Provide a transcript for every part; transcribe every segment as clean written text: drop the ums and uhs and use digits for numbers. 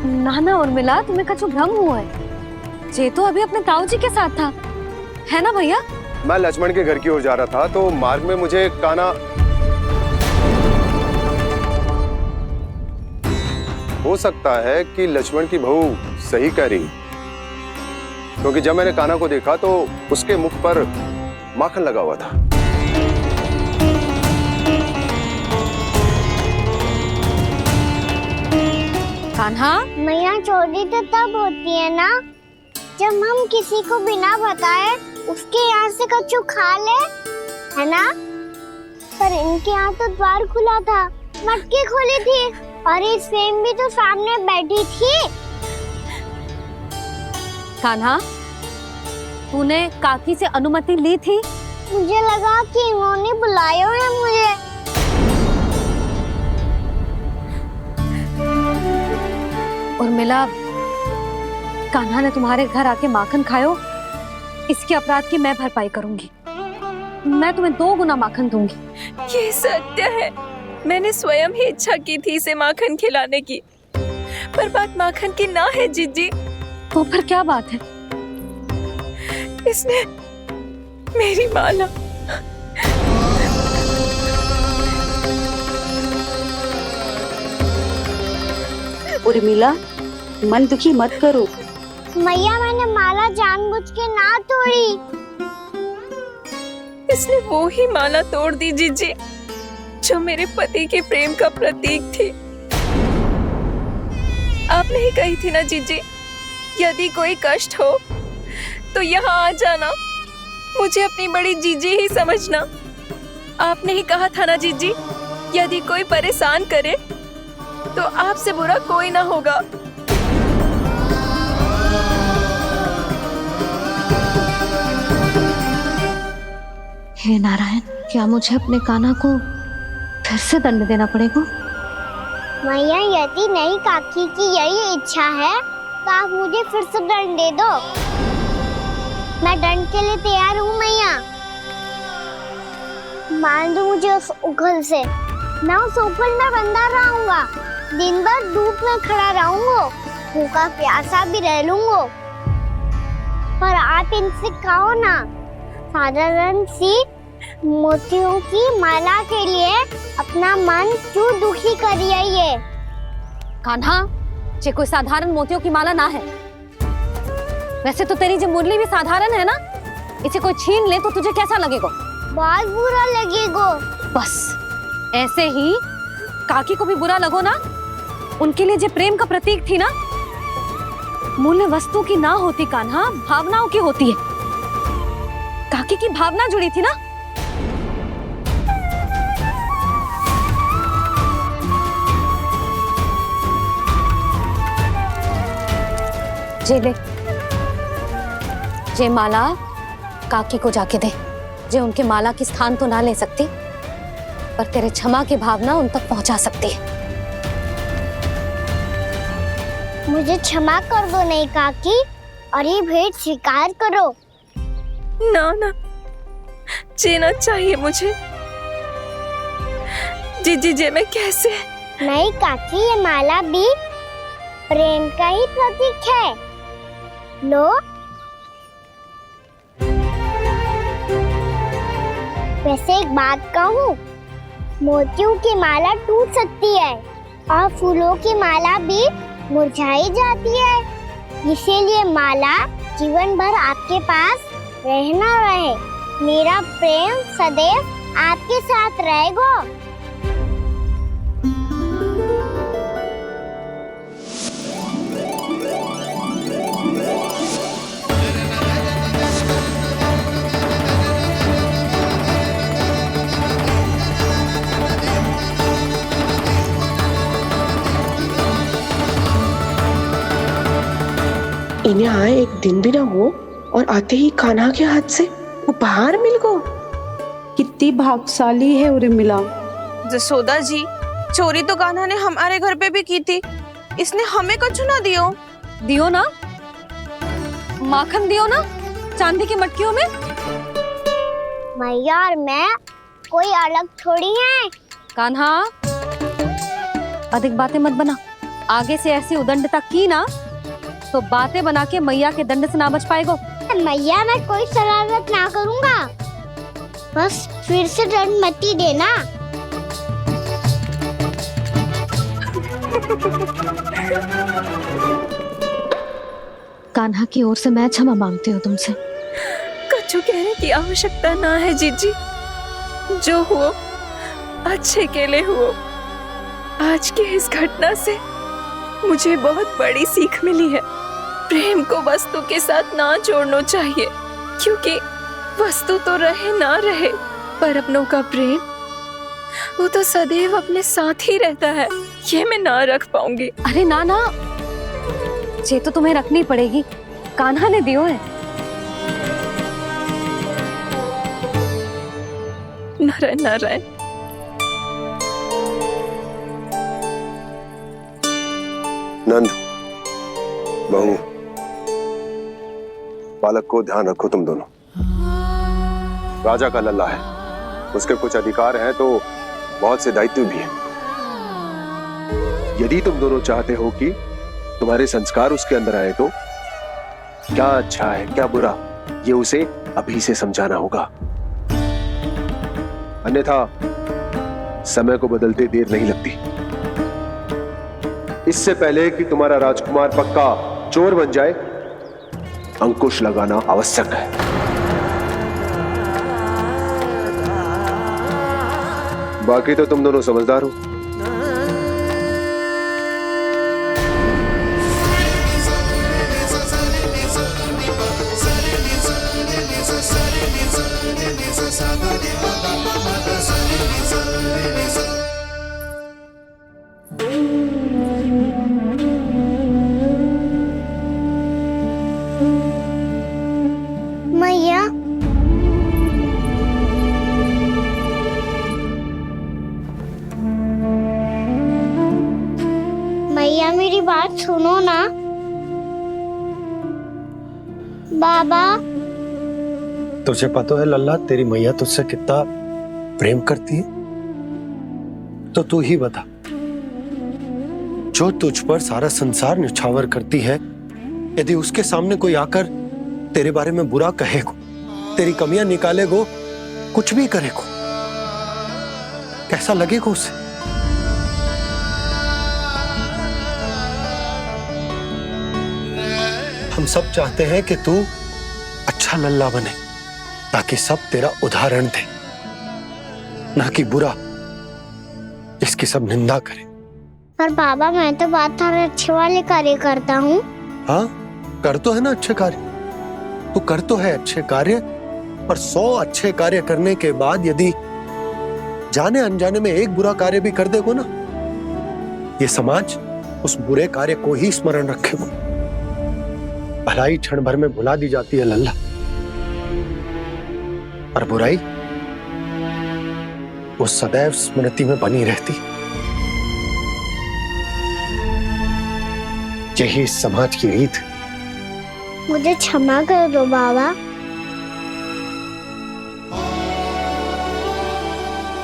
ना ना उर्मिला, तुम्हें कछु भ्रम हुआ है। जे तो अभी अपने ताऊ जी के साथ था, है ना भैया? मैं लक्ष्मण के घर की ओर जा रहा था तो मार्ग में मुझे कान्हा। हो सकता है कि लक्ष्मण की बहू सही कह रही, क्योंकि जब मैंने कान्हा को देखा तो उसके मुख पर माखन लगा हुआ था। कान्हा, मैया चोरी तो तब होती है ना जब हम किसी को बिना बताए उसके यहाँ से कछु खा ले, है ना? पर इनके यहाँ तो द्वार खुला था, मटकी खुली थी और ये सेम भी तो सामने बैठी थी। कान्हा, तूने काकी से अनुमति ली थी? मुझे लगा कि इन्होंने बुलाया है मुझे। उर्मिला, कान्हा ने तुम्हारे घर आके माखन खायो, इसके अपराध की मैं भरपाई करूंगी। मैं तुम्हें 2 गुना माखन दूंगी। ये सत्य है, मैंने स्वयं ही इच्छा की थी इसे माखन खिलाने की, पर बात माखन की ना है जीजी। तो फिर क्या बात है? इसने मेरी माला। उर्मिला, मन दुखी मत करो। मैया, मैंने माला जानबूझ के ना तोड़ी। इसने वो ही माला तोड़ दी जीजी जो मेरे पति के प्रेम का प्रतीक थी। आपने ही कही थी ना जीजी, यदि कोई कष्ट हो तो यहाँ आ जाना, मुझे अपनी बड़ी जीजी ही समझना। आपने ही कहा था ना जीजी, यदि कोई परेशान करे तो आपसे बुरा कोई ना होगा। हे नारायण, क्या मुझे अपने कान्हा को फिर से दंड देना पड़ेगा? मैया, यदि नहीं काकी की यही इच्छा है तो आप मुझे फिर से दंड दे दो। मैं दंड के लिए तैयार हूँ मैया। मान दो मुझे उस उखल से, मैं उस उखल में बंधा रहूंगा, दिन भर धूप में खड़ा रहूंगा, भूखा प्यासा भी रह लूंगा। पर आप इनसे कहो ना, साधारण सी मोतियों की माला के लिए अपना मन क्यों दुखी करिए ये? कान्हा, ये कोई साधारण मोतियों की माला ना है। वैसे तो तेरी जो मुरली भी साधारण है ना, इसे कोई छीन ले तो तुझे कैसा लगेगा? बहुत बुरा लगेगा। बस ऐसे ही काकी को भी बुरा लगो ना। उनके लिए जो प्रेम का प्रतीक थी ना, मूल्य वस्तु की ना होती कान्हा, भावनाओं की होती है। काकी की भावना जुड़ी थी ना। जे ले, जे माला काकी को जाके दे। जे उनके माला की स्थान तो ना ले सकती, पर तेरे क्षमा की भावना उन तक पहुंचा सकती है। मुझे क्षमा कर दो नहीं काकी, और ये भेंट स्वीकार करो। ना ना, जीना चाहिए मुझे। जीजी जे मैं कैसे? नहीं काकी, ये माला भी प्रेम का ही प्रतीक है। लो। वैसे एक बात कहूँ, मोतियों की माला टूट सकती है और फूलों की माला भी मुरझाई जाती है। इसीलिए माला जीवन भर आपके पास रहना रहे। मेरा प्रेम सदैव आपके साथ रहेगा। इन्हें आए एक दिन भी ना हो और आते ही कान्हा के हाथ से उपहार मिल गो। कितनी भाग्यशाली है उर्मिला। जसोदा जी, चोरी तो कान्हा ने हमारे घर पे भी की थी, इसने हमें कछु ना दियो। दियो ना, माखन दियो ना, चांदी की मटकियों में। मैया और मैं कोई अलग थोड़ी है। कान्हा, अधिक बातें मत बना। आगे से ऐसी उदंडता की ना तो बातें बना के मैया के दंड से ना बच पाएगो। मैया मैं कोई शरारत ना करूंगा, बस फिर से दंड मत ही देना। कान्हा की ओर से मैं क्षमा मांगती हूँ तुमसे। कछु कहने की आवश्यकता ना है जीजी, जो हुआ अच्छे के लिए हुआ। आज की इस घटना से मुझे बहुत बड़ी सीख मिली है। प्रेम को वस्तु के साथ ना जोड़ना चाहिए, क्योंकि वस्तु तो रहे ना रहे, पर अपनों का प्रेम वो तो सदैव अपने साथ ही रहता है। ये मैं ना रख पाऊंगी। अरे ना ना, ये तो तुम्हें रखनी पड़ेगी, कान्हा ने दियो है। नारायण नारायण। नंद, बहू, बालक को ध्यान रखो तुम दोनों। राजा का लल्ला है, उसके कुछ अधिकार हैं तो बहुत से दायित्व भी हैं। यदि तुम दोनों चाहते हो कि तुम्हारे संस्कार उसके अंदर आए तो क्या अच्छा है क्या बुरा, ये उसे अभी से समझाना होगा। अन्यथा समय को बदलते देर नहीं लगती। इससे पहले कि तुम्हारा राजकुमार पक्का चोर बन जाए, अंकुश लगाना आवश्यक है। बाकी तो तुम दोनों समझदार हो। मैया मैया मेरी बात सुनो ना। बाबा तुझे पता है लल्ला, तेरी मैया तुझसे कितना प्रेम करती है? तो तू ही बता, जो तुझ पर सारा संसार निछावर करती है, यदि उसके सामने कोई आकर तेरे बारे में बुरा कहेगो, तेरी कमियां निकालेगो, कुछ भी करेगो, कैसा लगेगा उसे? हम सब चाहते हैं कि तू अच्छा लल्ला बने, ताकि सब तेरा उदाहरण दे, ना कि बुरा जिसकी सब निंदा करे। पर बाबा मैं तो बात थारे अच्छे वाले कार्य करता हूँ। हाँ, कर तो है ना अच्छे कार्य, तू कर तो है अच्छे कार्य, पर 100 अच्छे कार्य करने के बाद यदि जाने अनजाने में एक बुरा कार्य भी कर देगो ना, ये समाज उस बुरे कार्य को ही स्मरण रखेगो। भलाई क्षण भर में भुला दी जाती है लल्ला, और बुराई वो सदैव स्मृति में बनी रहती। यही इस समाज की रीत है। मुझे क्षमा कर दो बाबा।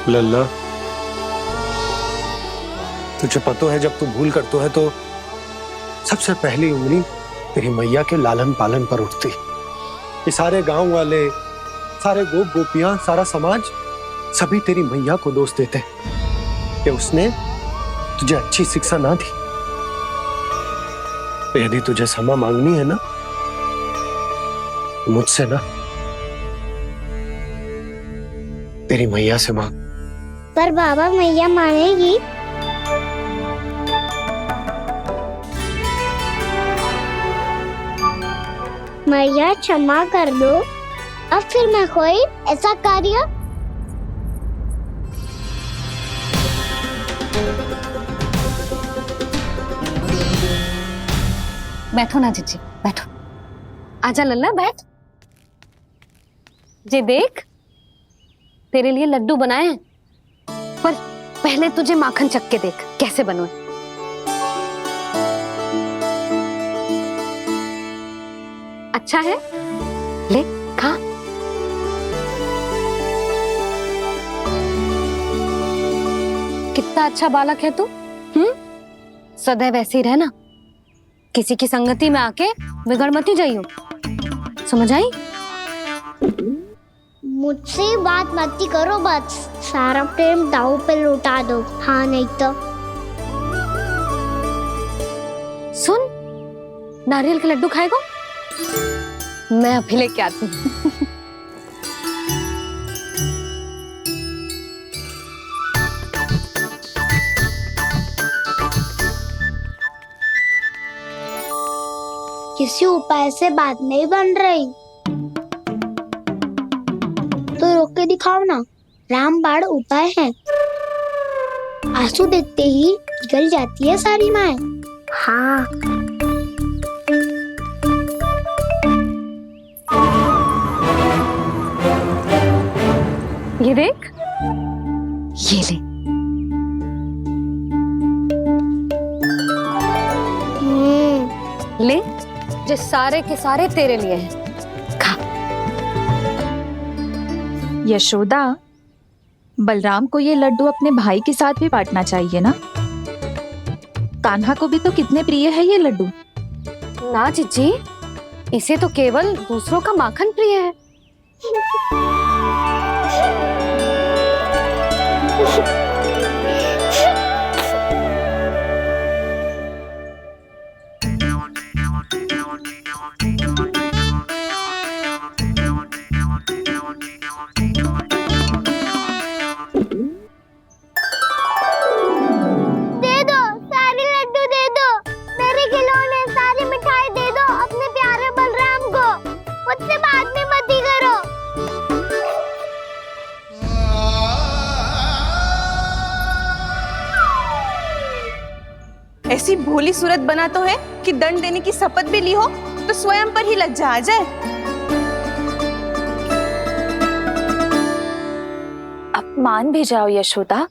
लल्ला, तुझे पता है जब तू भूल करता है तो सबसे पहली उंगली तेरी मैया के लालन पालन पर उठती। ये सारे गांव वाले, सारे गोप गोपियां, सारा समाज, सभी तेरी मैया को दोष देते कि उसने तुझे अच्छी शिक्षा ना दी। तो यदि तुझे क्षमा मांगनी है ना, मुझसे ना, तेरी मैया से मांग। पर बाबा मैया मानेगी? मैया क्षमा कर दो, अब फिर मैं कोई ऐसा कार्य बैठो ना जीजी, बैठो। आजा लल्ला, बैठ। जे देख, तेरे लिए लड्डू बनाए हैं, पर पहले तुझे माखन चख के देख कैसे बनो। अच्छा है, ले खा। कितना अच्छा बालक है तू। सदैव ऐसे ही रहना, किसी की संगति में आके बिगड़ मत जाइयो, समझ आई? मुझसे बात मत ही करो, बस सारा प्रेम दाव पे लुटा दो। हाँ नहीं तो सुन, नारियल के लड्डू खाएगा? मैं अभी लेके आती हूँ। किसी उपाय से बात नहीं बन रही तो रोक के दिखाओ ना। रामबाण उपाय है, आंसू देखते ही पिघल जाती है सारी माए। हाँ ये देख, ये ले। ले, जो सारे के सारे तेरे लिए हैं, खा। यशोदा, बलराम को ये लड्डू अपने भाई के साथ भी बांटना चाहिए ना। कान्हा को भी तो कितने प्रिय है ये लड्डू। ना जीजी, इसे तो केवल दूसरों का माखन प्रिय है। दे दो, सारे लड्डू दे दो, मेरे खिलौने सारी मिठाई दे दो अपने प्यारे बलराम को। मुझसे बात में मत ही करो। ऐसी भोली सूरत बना तो है कि दंड देने की शपथ भी ली हो तो स्वयं पर ही लज्जा आ जाए। अब मान भी जाओ यशोदा,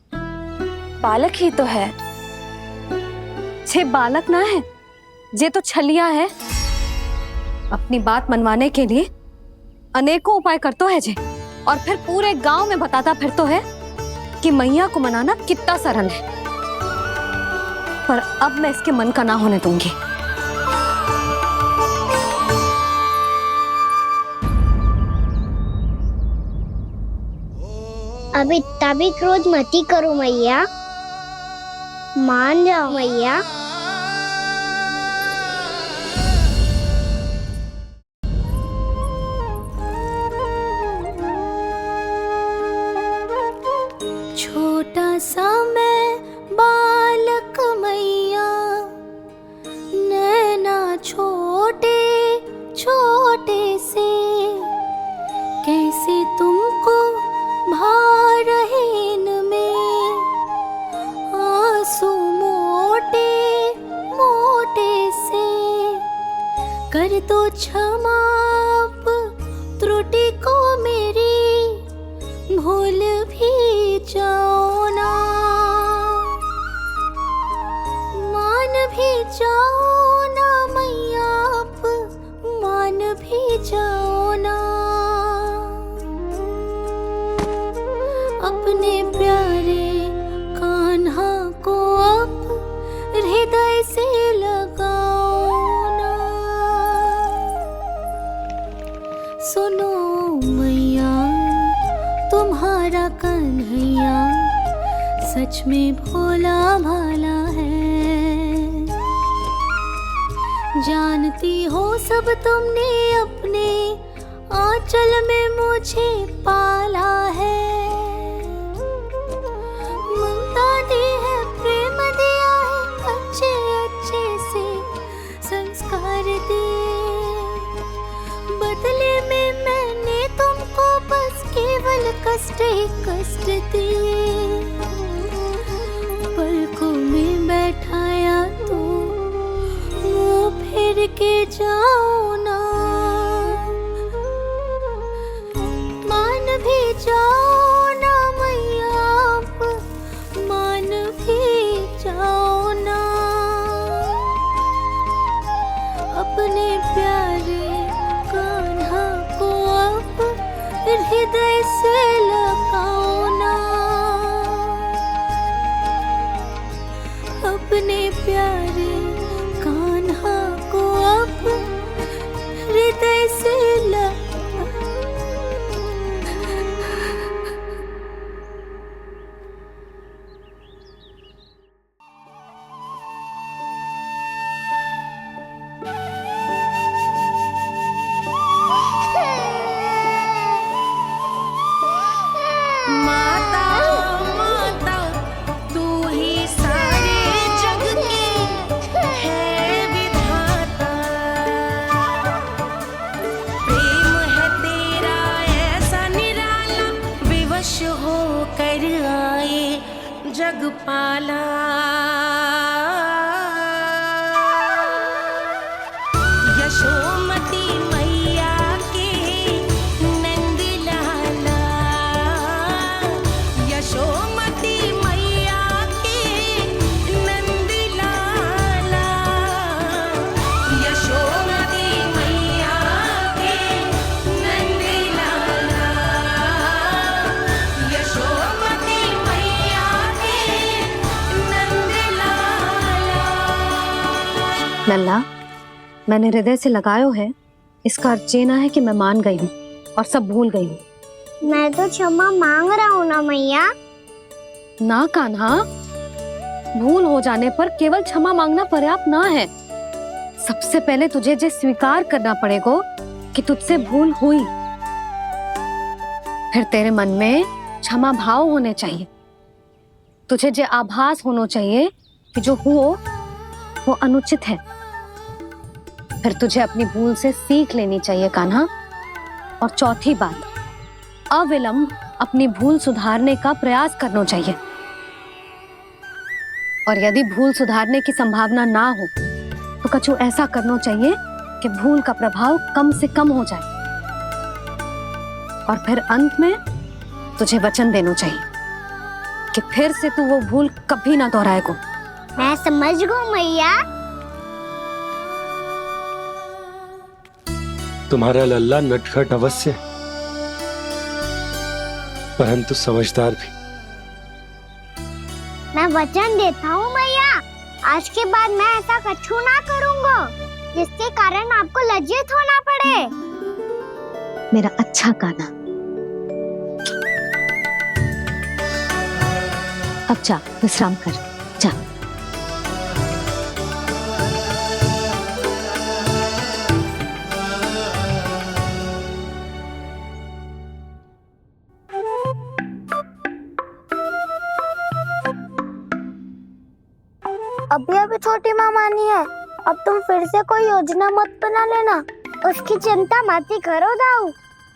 बालक ही तो है। छे बालक ना है, जे तो छलिया है। अपनी बात मनवाने के लिए अनेकों उपाय करतो है जे, और फिर पूरे गांव में बताता फिरतो है कि मैया को मनाना कितना सरल है। पर अब मैं इसके मन का ना होने दूंगी। अब इतना भी क्रोध मत ही करो मैया, मान जाओ मैया। छोटा सा मैं बालक मैया, नैना छोटे छोटे से, कैसे तुमको भा रहे इनमें आंसू मोटे मोटे से। कर दो क्षमा त्रुटि को मेरी, भूल भी जाओ ना, मान भी जाओ ना मैया, आप मान भी जाओ ना। अपने प्यारे कान्हा को अब हृदय से लगाओ ना। सुनो मैया, तुम्हारा कन्हैया सच में भोला भाला है। जानती हो सब तुमने अपने आंचल में मुझे पाला है। ममता दी है, प्रेम दिया है, अच्छे अच्छे से संस्कार दिए। बदले में मैंने तुमको बस केवल कष्ट ही कष्ट दिए। पलकों में बैठाया तो मुंह फेर के जाओ ना, मान भी जाओ ना मैया, आप मान भी जाओ ना। अपने प्यारे कान्हा को अब हृदय से लगाओ ना। अपने प्यारे यशोमती मैया के नंद लाला, यशोमती मैया के नंद लाला, यशोमती मैया के नंद लाला, यशोमती मैया के नंद लाला। लल्ला, मैंने हृदय से लगायो है, इसका अर्थ ये ना है कि मैं मान गई हूँ और सब भूल गई हूँ। मैं तो क्षमा मांग रहा हूँ ना मैया। ना कान्हा, भूल हो जाने पर केवल क्षमा मांगना पर्याप्त ना है। सबसे पहले तुझे ये स्वीकार करना पड़ेगा कि तुझसे भूल हुई। फिर तेरे मन में क्षमा भाव होने चाहिए। तुझे ये आभास होना चाहिए कि जो हुआ वो अनुचित है। फिर तुझे अपनी भूल से सीख लेनी चाहिए कान्हा। और चौथी बात, अविलंब अपनी भूल सुधारने का प्रयास करना चाहिए। और यदि भूल सुधारने की संभावना ना हो तो कछु ऐसा करना चाहिए कि भूल का प्रभाव कम से कम हो जाए। और फिर अंत में तुझे वचन देना चाहिए कि फिर से तू वो भूल कभी ना दोहराएगा। मैं समझ गई मैया। तुम्हारा लल्ला नटखट अवश्य, परंतु समझदार भी। मैं वचन देता हूँ मैया, आज के बाद मैं ऐसा कछु ना करूँगा जिसके कारण आपको लज्जित होना पड़े। मेरा अच्छा कान्हा, अब जा विश्राम कर, जा। अभी अभी छोटी माँ मानी है, अब तुम फिर से कोई योजना मत बना लेना। उसकी चिंता मत ही करो दाऊ।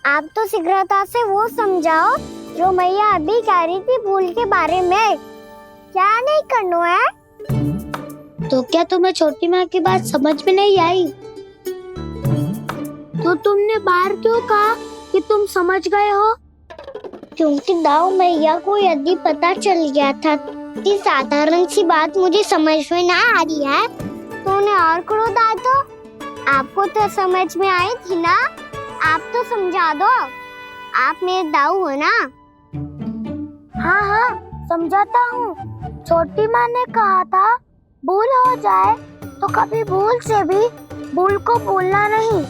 आप तो शीघ्रता से वो समझाओ जो मैया अभी कह रही थी भूल के बारे में। क्या नहीं करना है? तो क्या तुम्हें छोटी माँ की बात समझ में नहीं आई? तो तुमने बाहर क्यों कहा कि तुम समझ गए हो? क्योंकि दाऊ मैया को यदि पता चल गया था कि साधारण सी बात मुझे समझ में ना आ रही है तो उन्हें और क्रोध आया। तो आपको तो समझ में आई थी ना, आप तो समझा दो। आप मेरे दाऊ हो ना। हाँ हाँ समझाता हूँ। छोटी माँ ने कहा था भूल हो जाए तो कभी भूल से भी भूल को भूलना नहीं।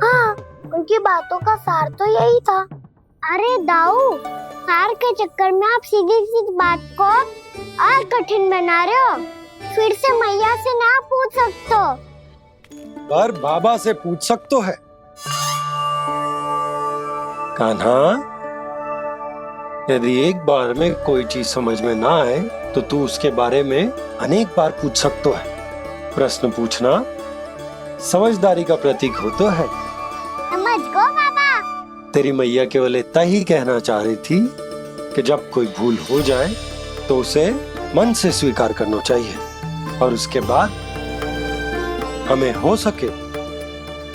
हाँ, उनकी बातों का सार तो यही था। अरे दाऊ, सार के चक्कर में आप सीधी सीधी बात को और कठिन बना रहे हो। फिर से मैया से ना पूछ सकते हो, पर बाबा से पूछ सकते है। कान्हा, यदि एक बार में कोई चीज समझ में ना आए तो तू उसके बारे में अनेक बार पूछ सकते है। प्रश्न पूछना समझदारी का प्रतीक होता है। समझ गो बाबा। तेरी मैया केवल इतना ही कहना चाह रही थी कि जब कोई भूल हो जाए तो उसे मन से स्वीकार करना चाहिए और उसके बाद हमें हो सके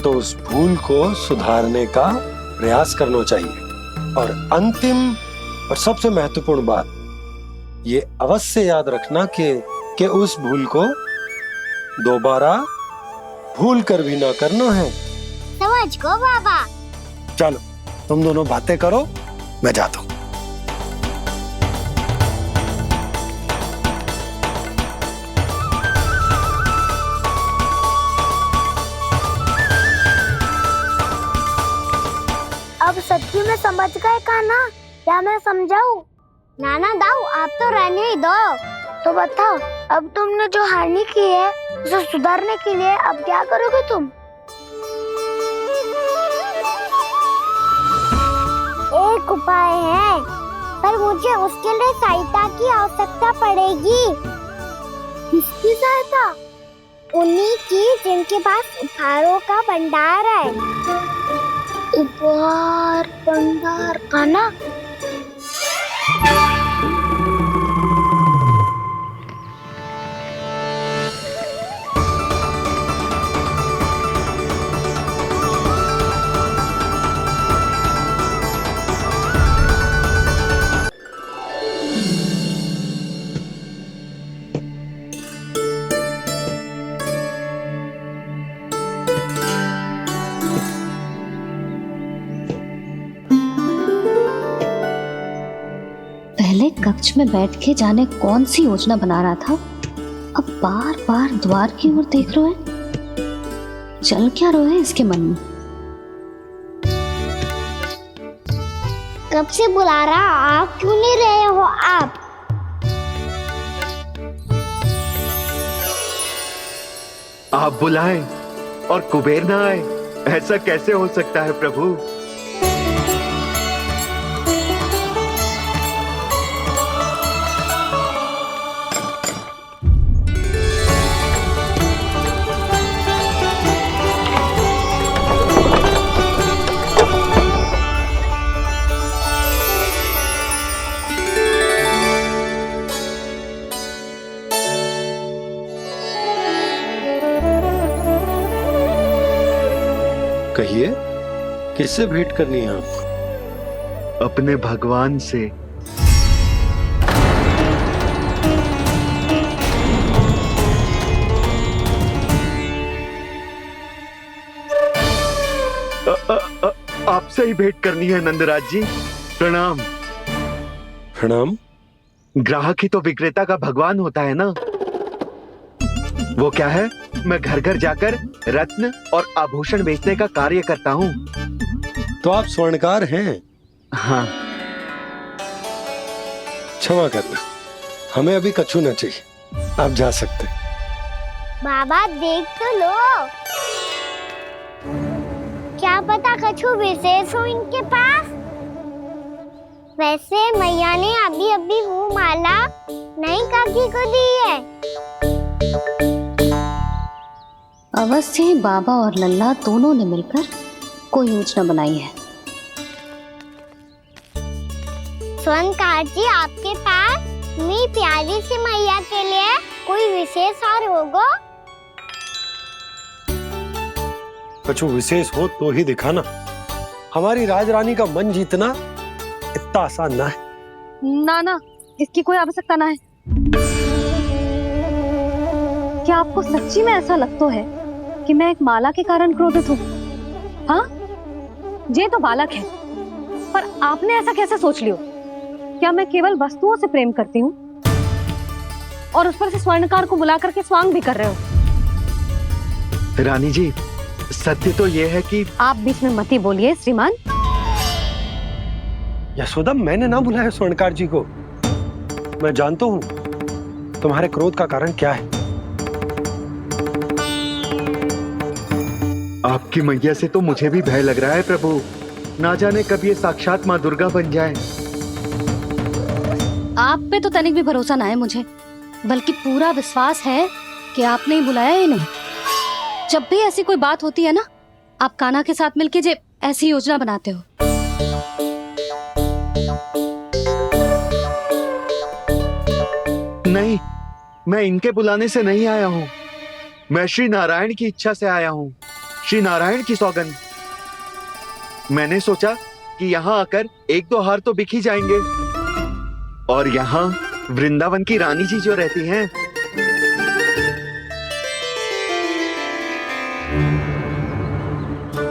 तो उस भूल को सुधारने का प्रयास करना चाहिए। और अंतिम और सबसे महत्वपूर्ण बात ये अवश्य याद रखना कि उस भूल को दोबारा भूल कर भी ना करना है। समझ गो बाबा। चलो तुम दोनों बातें करो, मैं जाता हूँ। अब सच्ची में समझ गए कान्हा? क्या मैं समझाऊं? नाना दाऊ, आप तो रहने ही दो। तो बताओ, अब तुमने जो हानि की है उसे सुधारने के लिए अब क्या करोगे तुम? एक उपाय है, पर मुझे उसके लिए सहायता की आवश्यकता पड़ेगी। किसकी सहायता? उन्हीं की जिनके पास उपहारों का भंडार है। उपहार भंडार का ना? कक्ष में बैठ के जाने कौन सी योजना बना रहा था, अब बार बार द्वार की ओर देख रहे हैं। चल क्या रहे हैं इसके मन में? कब से बुला रहा, आप क्यों नहीं रहे हो? आप बुलाएं और कुबेर ना आए, ऐसा कैसे हो सकता है प्रभु? कहिए, किससे भेंट करनी है आपको? अपने भगवान से। आपसे ही भेंट करनी है नंदराज जी। प्रणाम। प्रणाम। ग्राहक ही तो विक्रेता का भगवान होता है ना। वो क्या है, मैं घर घर जाकर रत्न और आभूषण बेचने का कार्य करता हूँ। तो आप स्वर्णकार हैं? हाँ। क्षमा करना, हमें अभी कछु न चाहिए, आप जा सकते हैं। बाबा देख तो लो, क्या पता कछु विशेष हो इनके पास। वैसे मैया ने अभी अभी वो माला नई काकी को दी है। अवश्य ही बाबा और लल्ला दोनों ने मिलकर कोई योजना बनाई है। स्वर्णकार जी, आपके पास मेरी प्यारी सी मैया के लिए कोई विशेष और होगा? कछु विशेष हो तो ही दिखाना। हमारी राजरानी का मन जीतना इतना आसान ना है। ना ना, इसकी कोई आवश्यकता ना है। क्या आपको सच्ची में ऐसा लगता है कि मैं एक माला के कारण क्रोधित हूँ? हाँ, ये तो बालक है, पर आपने ऐसा कैसे सोच लियो? क्या मैं केवल वस्तुओं से प्रेम करती हूँ और उस पर से स्वर्णकार को बुला करके स्वांग भी कर रहे हो? रानी जी, सत्य तो ये है कि आप बीच में मत ही बोलिए श्रीमान। यशोदा, मैंने ना बुलाया स्वर्णकार जी को। मैं जानता हूँ तुम्हारे क्रोध का कारण क्या है। आपकी मैया से तो मुझे भी भय लग रहा है प्रभु। ना जाने कब ये साक्षात माँ दुर्गा बन जाए। आप पे तो तनिक भी भरोसा ना है मुझे, बल्कि पूरा विश्वास है कि आपने ही बुलाया ही नहीं। जब भी ऐसी कोई बात होती है ना, आप कान्हा के साथ मिलके जे ऐसी योजना बनाते हो। नहीं, मैं इनके बुलाने से नहीं आया हूँ। मैं श्री नारायण की इच्छा से आया हूँ, श्री नारायण की सौगंध। मैंने सोचा कि यहाँ आकर एक दो हार तो बिक ही जाएंगे। और यहाँ वृंदावन की रानी जी जो रहती हैं,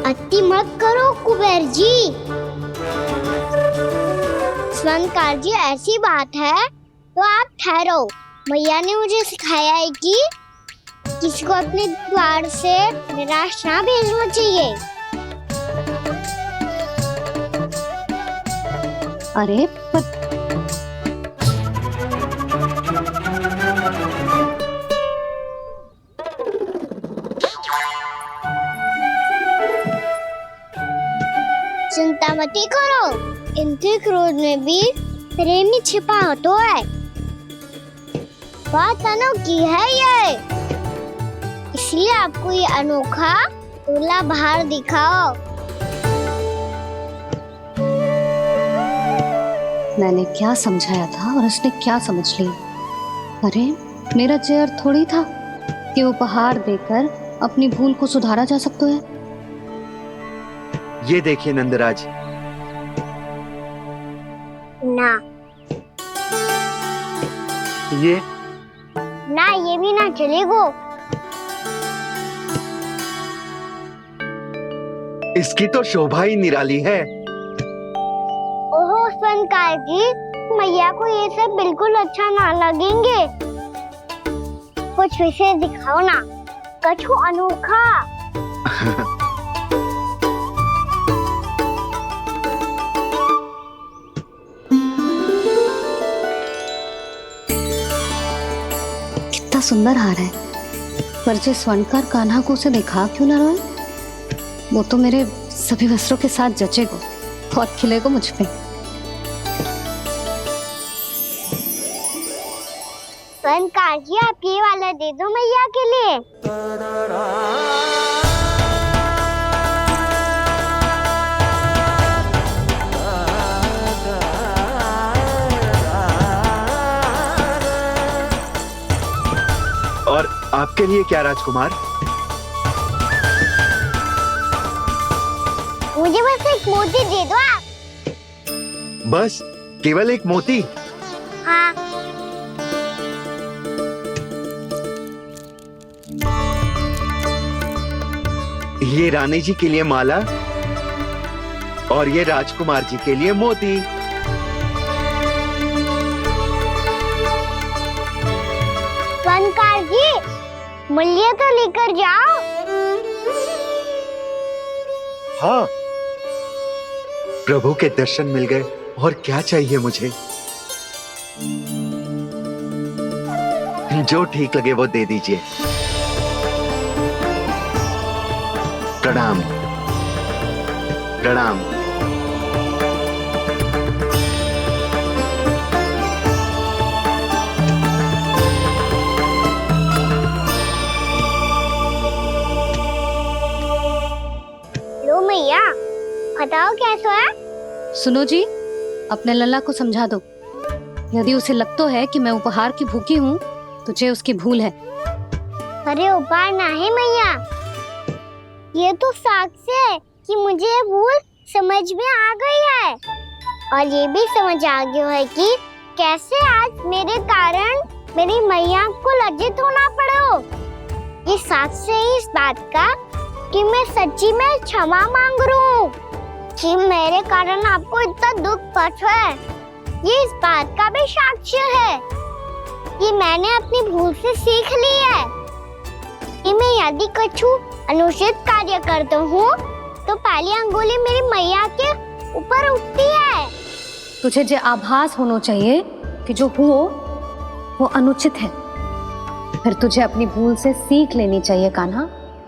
अति मत करो कुबेर जी। स्वर्णकार जी, ऐसी बात है तो आप ठहरो। मैया ने मुझे सिखाया है कि किसी को अपने द्वार से निराश ना भेजना चाहिए। अरे पर चिंता मत करो, इनके क्रोध में भी प्रेम ही छिपा तो है। बात अनोखी है ये, इसलिए आपको ये अनोखा दूल्हा बाहर दिखाओ। मैंने क्या समझाया था और उसने क्या समझ लिया? अरे मेरा चेयर थोड़ी था कि उपहार देकर अपनी भूल को सुधारा जा सकता है। ये देखिए नंदराज। ना ये ना, ये भी ना चलेगो। इसकी तो शोभा ही निराली है। ओहो स्वर्णकार जी, मैया को ये सब बिल्कुल अच्छा ना लगेंगे। कुछ विशेष दिखाओ ना, कछु अनोखा। कितना सुंदर हार है, पर जिस स्वर्णकार कान्हा को उसे दिखा क्यों ना रोए? वो तो मेरे सभी वस्त्रों के साथ जचेगा, बहुत खिलेगा मुझ पे। स्वर्णकार जी, आप ये वाला दे दो मैया के लिए। और आपके लिए क्या राजकुमार? मुझे बस एक मोती दे दो आप। बस केवल एक मोती? हाँ। ये रानी जी के लिए माला और ये राजकुमार जी के लिए मोती। स्वर्णकार जी, मूल्य तो लेकर जाओ। हाँ, प्रभु के दर्शन मिल गए, और क्या चाहिए मुझे? जो ठीक लगे वो दे दीजिए। प्रणाम प्रणाम। लो मैया, बताओ कैसा है? सुनो जी, अपने लल्ला को समझा दो। यदि उसे लगता है कि मैं उपहार की भूखी हूँ, तो ये उसकी भूल है। अरे उपहार ना है मैया, ये तो साक्ष्य है कि मुझे ये भूल समझ में आ गई है, और ये भी समझ आ गया है कि कैसे आज मेरे कारण मेरी मैया को लज्जित होना पड़ो। ये साक्ष्य है इस बात का कि मैं सच्ची में क्षमा मांग रहा हूँ कि मेरे कारण आपको इतना दुख पहुंचा है। ये इस बात का भी साक्ष्य है कि मैंने अपनी भूल से सीख ली है कि मैं यदि कुछ अनुचित कार्य करता हूँ तो पहली अंगुली मेरी मैया के ऊपर उठती है। तुझे जो आभास होना चाहिए कि जो हुआ वो अनुचित है, फिर तुझे अपनी भूल से सीख लेनी चाहिए कान्हा।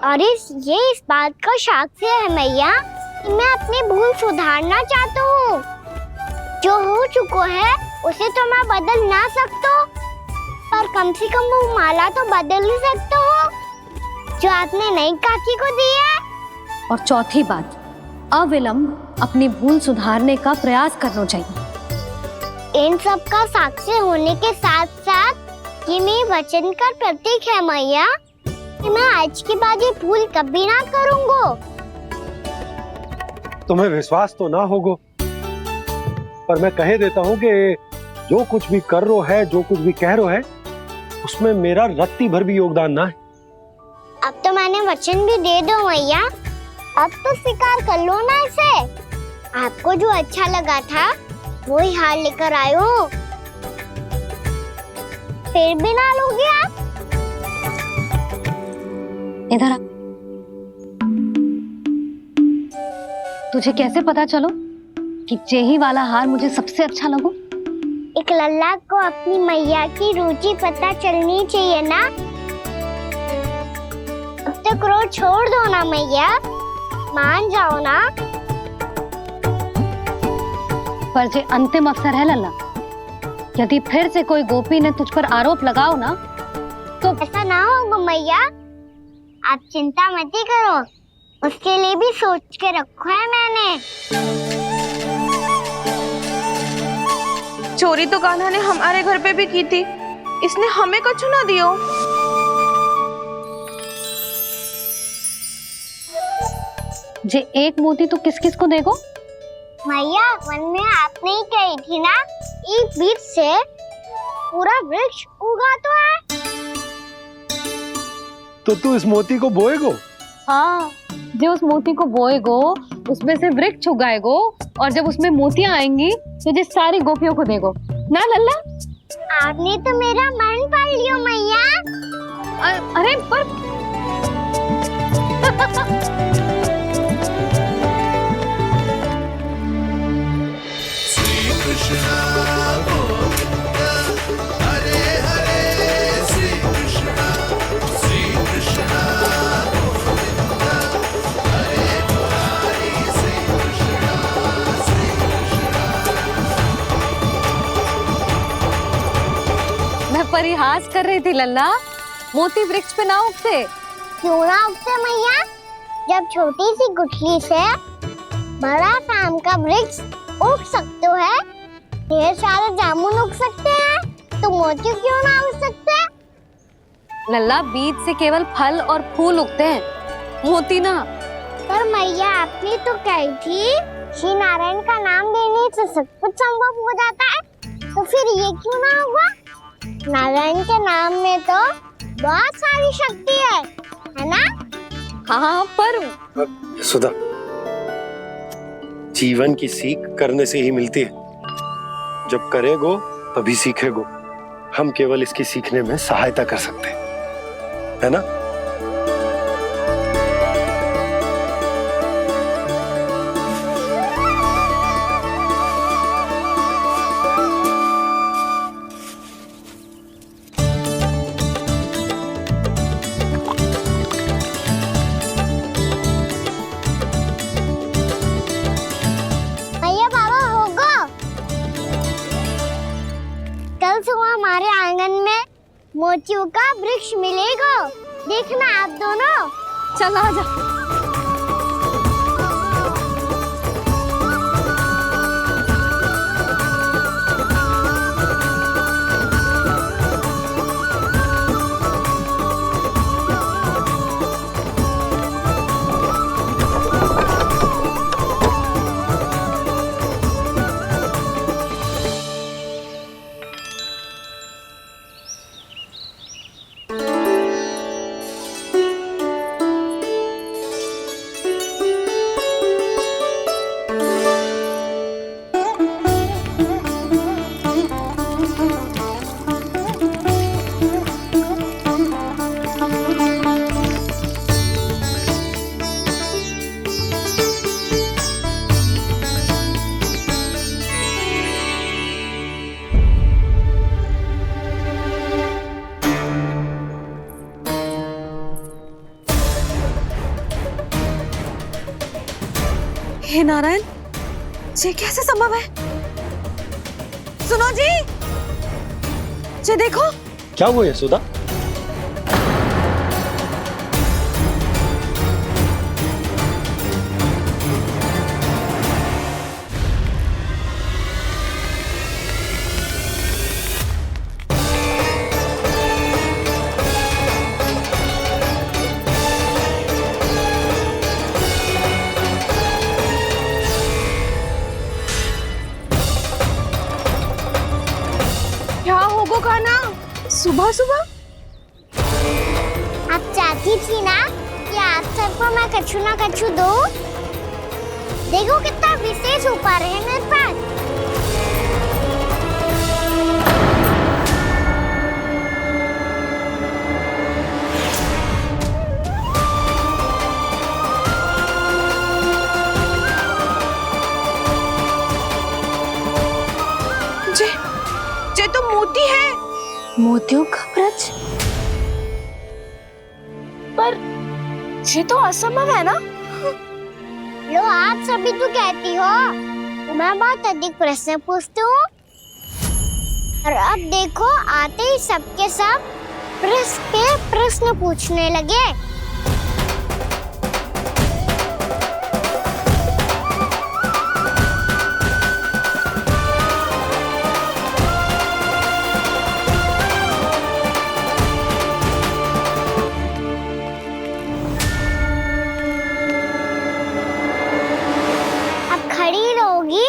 और ये इस बात का साक्ष्य है मैया कि मैं अपनी भूल सुधारना चाहता हूँ। जो हो चुका है उसे तो मैं बदल ना सकता, पर कम से कम वो माला तो बदल ही सकता हूँ जो आपने नई काकी को दी है। और चौथी बात, अविलंब अपनी भूल सुधारने का प्रयास करना चाहिए। इन सब का साक्षी होने के साथ साथ ये मेरे वचन का प्रतीक है मैया कि मैं आज के बाद ये भूल कभी ना करूँगा। तुम्हें विश्वास तो ना होगा, पर मैं कह देता हूँ कि जो कुछ भी कर रो है, जो कुछ भी कह रो है, उसमें मेरा रत्ती भर भी योगदान ना है। अब तो मैंने वचन भी दे दो मैया, अब तो स्वीकार कर लो ना इसे। आपको जो अच्छा लगा था वो ही हार लेकर आयो, फिर भी ना लोगे आप? इधर आ। तुझे कैसे पता चलो कि यही वाला हार मुझे सबसे अच्छा लगो? एक लल्ला को अपनी मैया की रुचि पता चलनी चाहिए ना। अब तक क्रोध छोड़ दो ना मैया, मान जाओ ना। पर जे अंतिम अवसर है लल्ला, यदि फिर से कोई गोपी ने तुझ पर आरोप लगाओ ना तो ऐसा ना होगा मैया, आप चिंता मत करो, उसके लिए भी सोच के रखा है मैंने। चोरी तो कान्हा ने हमारे घर पे भी की थी, इसने हमें कुछ ना दियो। जे एक मोती तो किस किस को देगो? मैया, मन में आपने ही कही थी ना, एक बीज से पूरा वृक्ष उगा तो है। तो तू इस मोती को बोएगो? हाँ, जो उस मोती को बोएगो उसमें से वृक्ष उगाएगो, और जब उसमें मोतियां आएंगी तो जिस सारी गोपियों को देगो। ना लल्ला। आपने तो मेरा मन पढ़ लियो मैया। अरे पर मैं परिहास कर रही थी लल्ला, मोती वृक्ष पे ना उगते। क्यों ना उगते मैया? जब छोटी सी गुठली से बड़ा आम का वृक्ष उग सकते है, ढेर सारे जामुन उग सकते हैं, तो मोती क्यों ना उग सकते? लल्ला, बीज से केवल फल और फूल उगते हैं, मोती ना। पर मैया आपने तो कही थी श्री नारायण का नाम लेने से सब कुछ संभव हो जाता है, तो फिर ये क्यों ना हुआ? नारायण के नाम में तो बहुत सारी शक्ति है ना? हाँ पर सुधा, जीवन की सीख करने से ही मिलती है। जब करेगो तभी सीखेगो। हम केवल इसकी सीखने में सहायता कर सकते हैं, है ना? भैया बाबा होगो, कल सुबह हमारे आंगन में मोतियों का वृक्ष मिलेगा, देखना आप दोनों। चल आजा। हे नारायण, ये कैसे संभव है? सुनो जी, ये देखो। क्या हुआ यशोदा? क्या होगा कान्हा? सुबह सुबह? आप चाहती थी ना कि आज सबको मैं कछु ना कछु दूं? देखो कितना विशेष उपहार है मेरे पास। ये तो मोती है। मोतियों का ब्रज? पर ये तो असंभव है ना? लो, आप सभी तो कहती हो मैं बहुत अधिक प्रश्न पूछती हूँ, और अब देखो आते ही सबके सब प्रश्न पे प्रश्न पूछने लगे। खड़ी रहोगी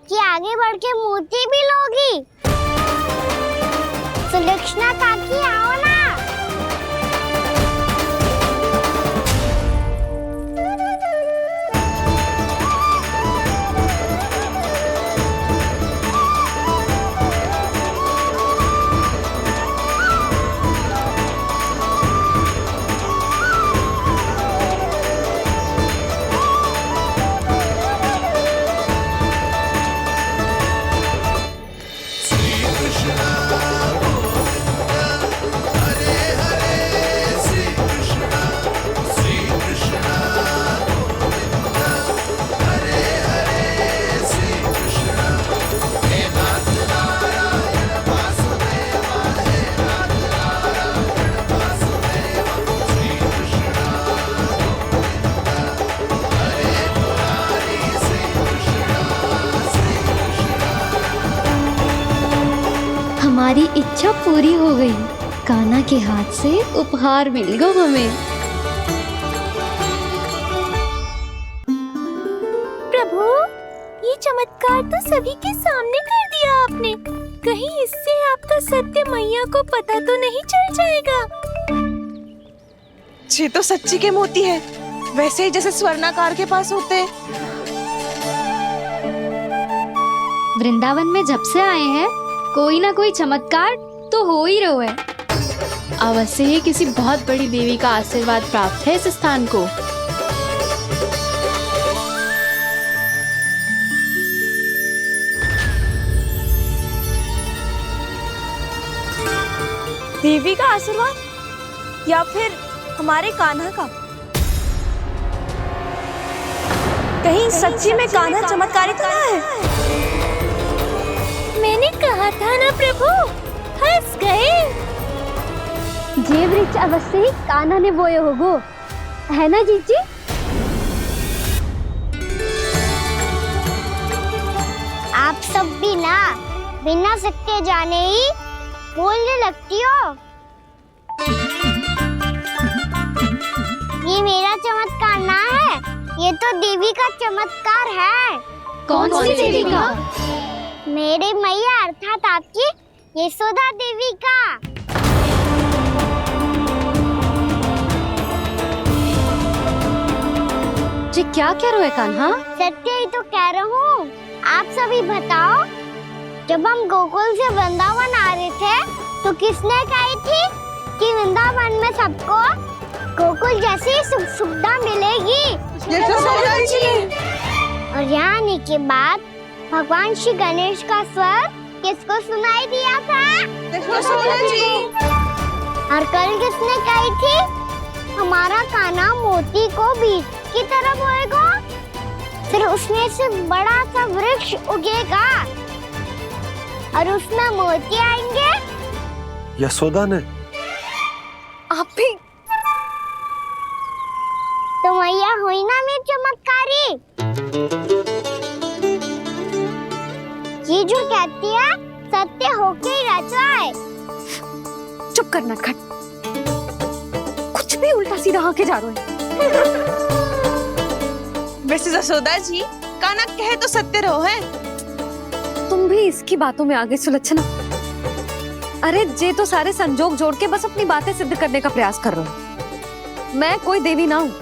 कि आगे बढ़ के मोती भी लोगी? सुलक्षणा काकी आओ ना। हमारी इच्छा पूरी हो गई। कान्हा के हाथ से उपहार मिल गो हमें। प्रभु, ये चमत्कार तो सभी के सामने कर दिया आपने। कहीं इससे आपका सत्य मैया को पता तो नहीं चल जाएगा? ये तो सच्ची के मोती है, वैसे ही जैसे स्वर्णाकार के पास होते हैं। वृंदावन में जब से आए हैं कोई ना कोई चमत्कार तो हो ही रहा है। अवश्य ही किसी बहुत बड़ी देवी का आशीर्वाद प्राप्त है इस स्थान को। देवी का आशीर्वाद या फिर हमारे कान्हा का? कहीं सच्ची में कान्हा चमत्कारी तो ना है? मैंने कहा था ना प्रभु, हंस गए। जे वृक्ष अवश्य ही कान्हा ने बोए होगो, है ना जीजी? आप सब भी ना बिना सत्य जाने ही बोलने लगती हो। ये मेरा चमत्कार ना है, ये तो देवी का चमत्कार है। कौन सी देवी का? मेरे मैया अर्थात आपकी यशोदा देवी का। जी क्या कह रहे हो कान्हा? सत्य ही तो कह रहा हूँ। आप सभी बताओ, जब हम गोकुल से वृंदावन आ रहे थे तो किसने कही थी कि वृंदावन में सबको गोकुल जैसी सुख सुविधा मिलेगी? यशोदा जी। और यहाँ आने के बाद भगवान श्री गणेश का स्वर किसको सुनाई दिया था? यशोदा जी। और कल किसने कही थी हमारा कान्हा मोती को बीज की तरह बोएगा, फिर उसमें से बड़ा सा वृक्ष उगेगा और उसमें मोती आएंगे? यशोदा ने? आप भी? तो मैया हुई ना मेरी चमत्कारी। ये जो कहती है सत्य होके ही रहता है। चुप करना खट, कुछ भी उल्टा सीधा आके जा रहे हैं। वैसे यशोदा जी, कान्हा कहे तो सत्य रहो है। तुम भी इसकी बातों में आगे सुलझना। अरे जे तो सारे संजोग जोड़ के बस अपनी बातें सिद्ध करने का प्रयास कर रहे हो। मैं कोई देवी ना हूँ,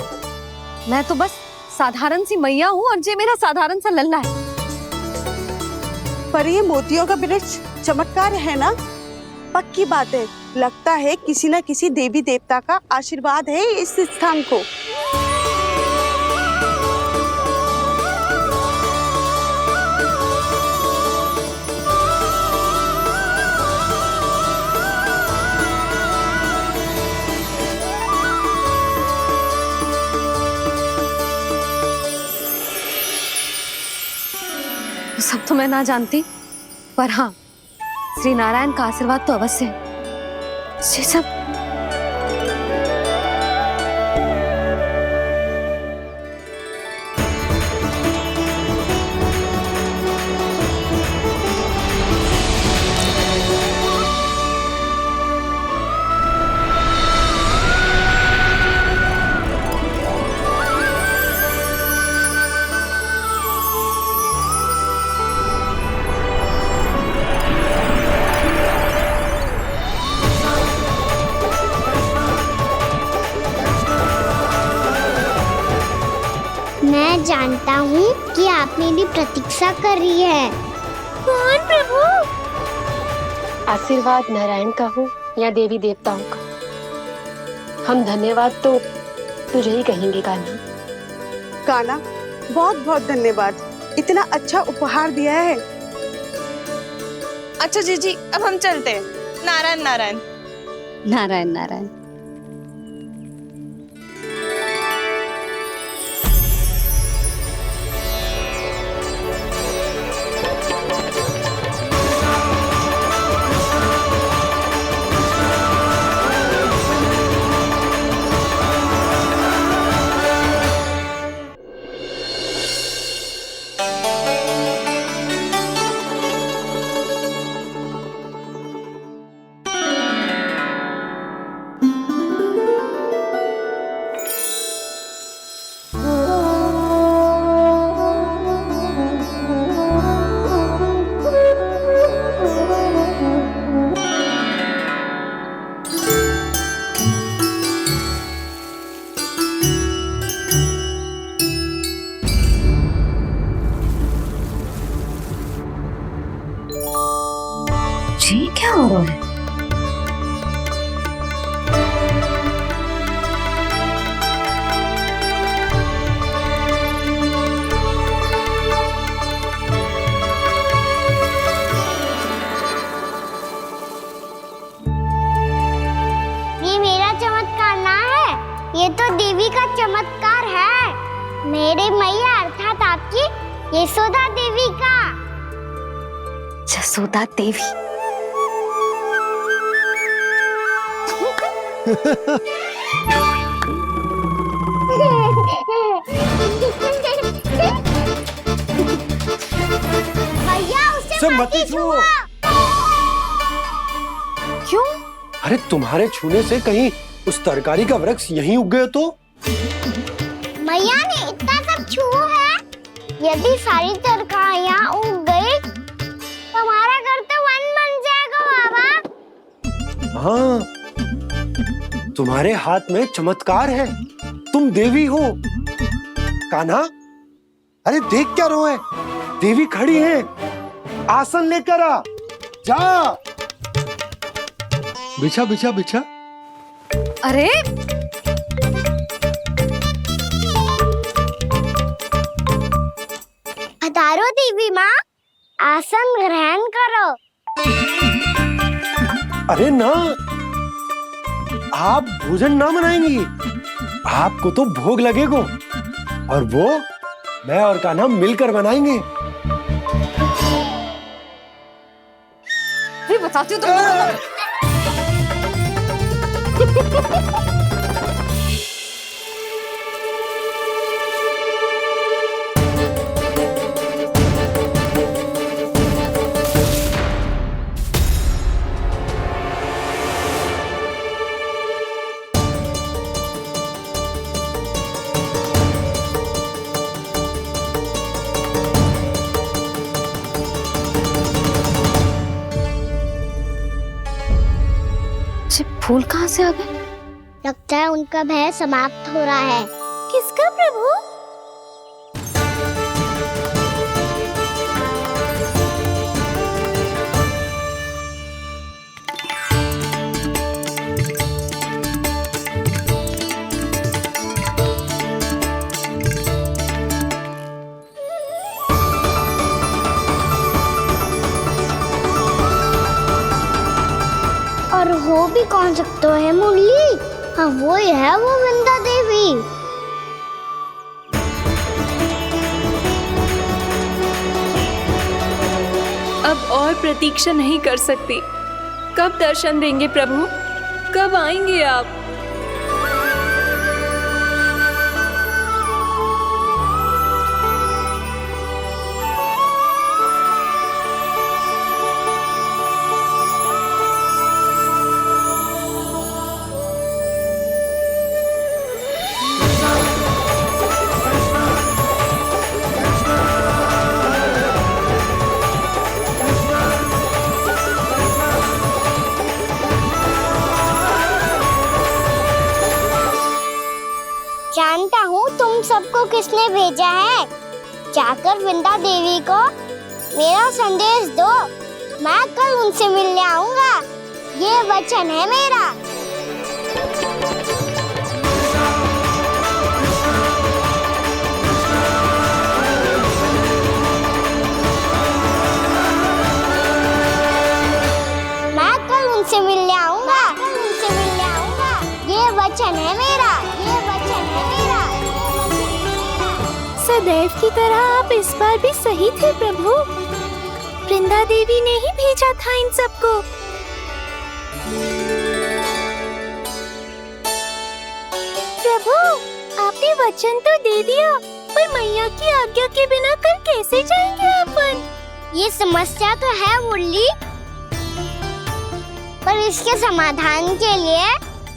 मैं तो बस साधारण सी मैया हूँ और जे मेरा साधारण सा लल्ला है। पर ये मोतियों का वृक्ष चमत्कार है ना? पक्की बात है, लगता है किसी न किसी देवी देवता का आशीर्वाद है इस स्थान को। सब तो मैं ना जानती, पर हाँ, श्री नारायण का आशीर्वाद तो अवश्य है। ये सब मैं जानता हूँ कि आप मेरी प्रतीक्षा कर रही है। कौन प्रभु? आशीर्वाद नारायण का हो या देवी देवताओं का, हम धन्यवाद तो तुझे ही कहेंगे कान्हा। कान्हा, बहुत बहुत धन्यवाद, इतना अच्छा उपहार दिया है। अच्छा जीजी, अब हम चलते हैं। नारायण नारायण। नारायण नारायण। देवी का चमत्कार है। मेरे मैया अर्थात आपकी यशोदा देवी का। जसोदा देवी। भैया उसे सब मत मत ही छुओ। छुओ। क्यों? अरे तुम्हारे छूने से कहीं उस तरकारी का वृक्ष यहीं उग गए तो? मैया ने इतना सब छुआ है। यदि सारी तरकारियां उग गई तो हमारा घर तो वन बन जाएगा बाबा। हाँ, तुम्हारे हाथ में चमत्कार है। तुम देवी हो। कान्हा, अरे देख क्या रो है? देवी खड़ी है। आसन लेकर आ। जा। बिछा बिछा बिछा। अरे पधारो देवी माँ, आसन ग्रहण करो। अरे ना, आप भोजन ना मनाएंगी। आपको तो भोग लगेगा और वो मैं और कान्हा मिलकर बनाएंगे। भी बताती हूँ तुम। फूल कहाँ से आ गए? लगता है उनका भय समाप्त हो रहा है। किसका प्रभु? और हो भी कौन सकता है मुरली? हाँ वो ही है, वो वृंदा देवी। अब और प्रतीक्षा नहीं कर सकती। कब दर्शन देंगे प्रभु? कब आएंगे आप? जानता हूँ तुम सबको किसने भेजा है। जाकर वृंदा देवी को मेरा संदेश दो। मैं कल उनसे मिलने आऊंगा। ये वचन है मेरा। मैं कल उनसे मिलने आऊंगा। ये वचन है मेरा। सदैव की तरह आप इस बार भी सही थे प्रभु। वृंदा देवी ने ही भेजा था इन सबको। प्रभु, आपने वचन तो दे दिया, पर मैया की आज्ञा के बिना कल कैसे जाएंगे अपन? ये समस्या तो है मुरली, पर इसके समाधान के लिए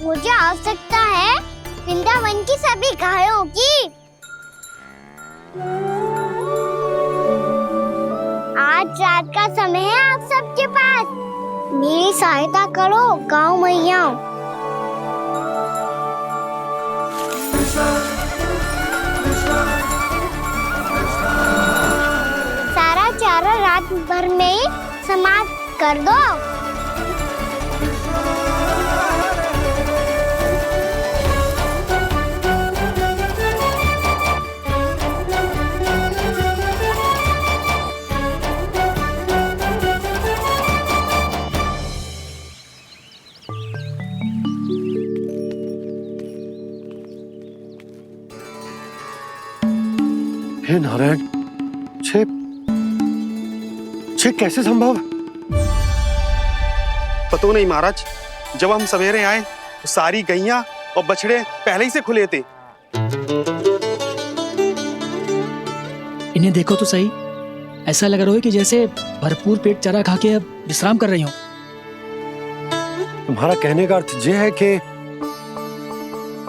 मुझे आवश्यकता है वृंदावन की सभी गायों की। आज रात का समय है आप सबके पास। मेरी सहायता करो गाँव मैया। सारा चारा रात भर में ही समाप्त कर दो। हे नारायण, छे कैसे संभव? पतो नहीं महाराज, जब हम सवेरे आए तो सारी गैया और बछड़े पहले ही से खुले थे। इन्हें देखो तो सही, ऐसा लग रहा है कि जैसे भरपूर पेट चारा खा के अब विश्राम कर रही हो। तुम्हारा कहने का अर्थ ये है कि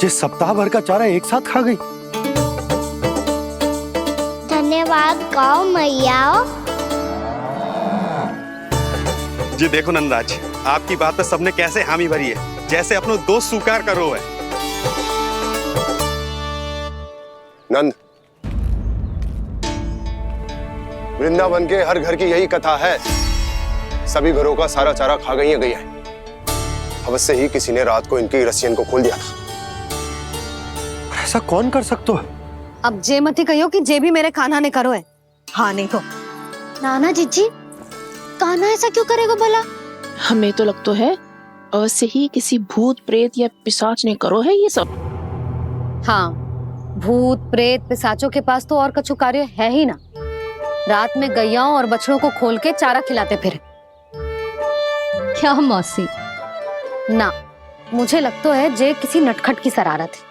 जिस सप्ताह भर का चारा एक साथ खा गई। धन्यवाद गाँव मैया। जी देखो नंदराज, आपकी बात पे सबने कैसे हामी भरी है, जैसे अपनो दोस्त स्वीकार करो है। नंद, वृंदावन के हर घर की यही कथा है। सभी घरों का सारा चारा खा गई है गैया। अवश्य ही किसी ने रात को इनकी रस्सियन को खोल दिया था। ऐसा कौन कर सकता है? अब जे मती कहियो कि जे भी मेरे कान्हा ने करो है। हाँ नहीं तो नाना जीजी, कान्हा ऐसा क्यों करेगा भला? हमें तो लगता है अवश्य ही किसी भूत प्रेत या पिशाच ने करो है ये सब। हाँ, भूत प्रेत पिशाचों के पास तो और कछु कार्य है ही ना। रात में गैयाओं और बछड़ों को खोल के चारा खिलाते फिर। क्या मौसी? ना, मुझे लगता है जे किसी नटखट की शरारत है।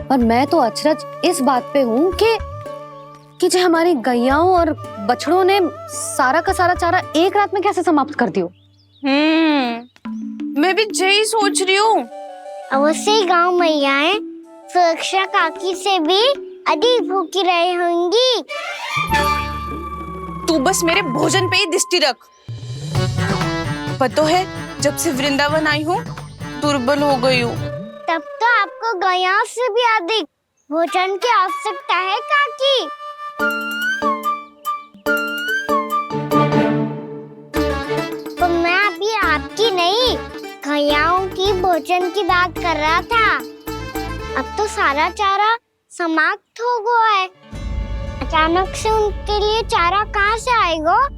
पर मैं तो अचरज इस बात पे हूँ कि जो हमारी गैयाओं और बछड़ों ने सारा का सारा चारा एक रात में कैसे समाप्त कर दियो। मैं भी यही सोच रही हूँ। अवश्य गाँव मैयाएं सुरक्षा काकी से भी अधिक भूखी रही होंगी। तू बस मेरे भोजन पे ही दृष्टि रख। पता है, जब से वृंदावन आई हूँ दुर्बल हो गई हूँ। तब तो आपको गैया से भी अधिक भोजन की आवश्यकता है काकी। तो मैं अभी आपकी नहीं, गैयाओं की भोजन की बात कर रहा था। अब तो सारा चारा समाप्त हो गया है। अचानक से उनके लिए चारा कहाँ से आएगा?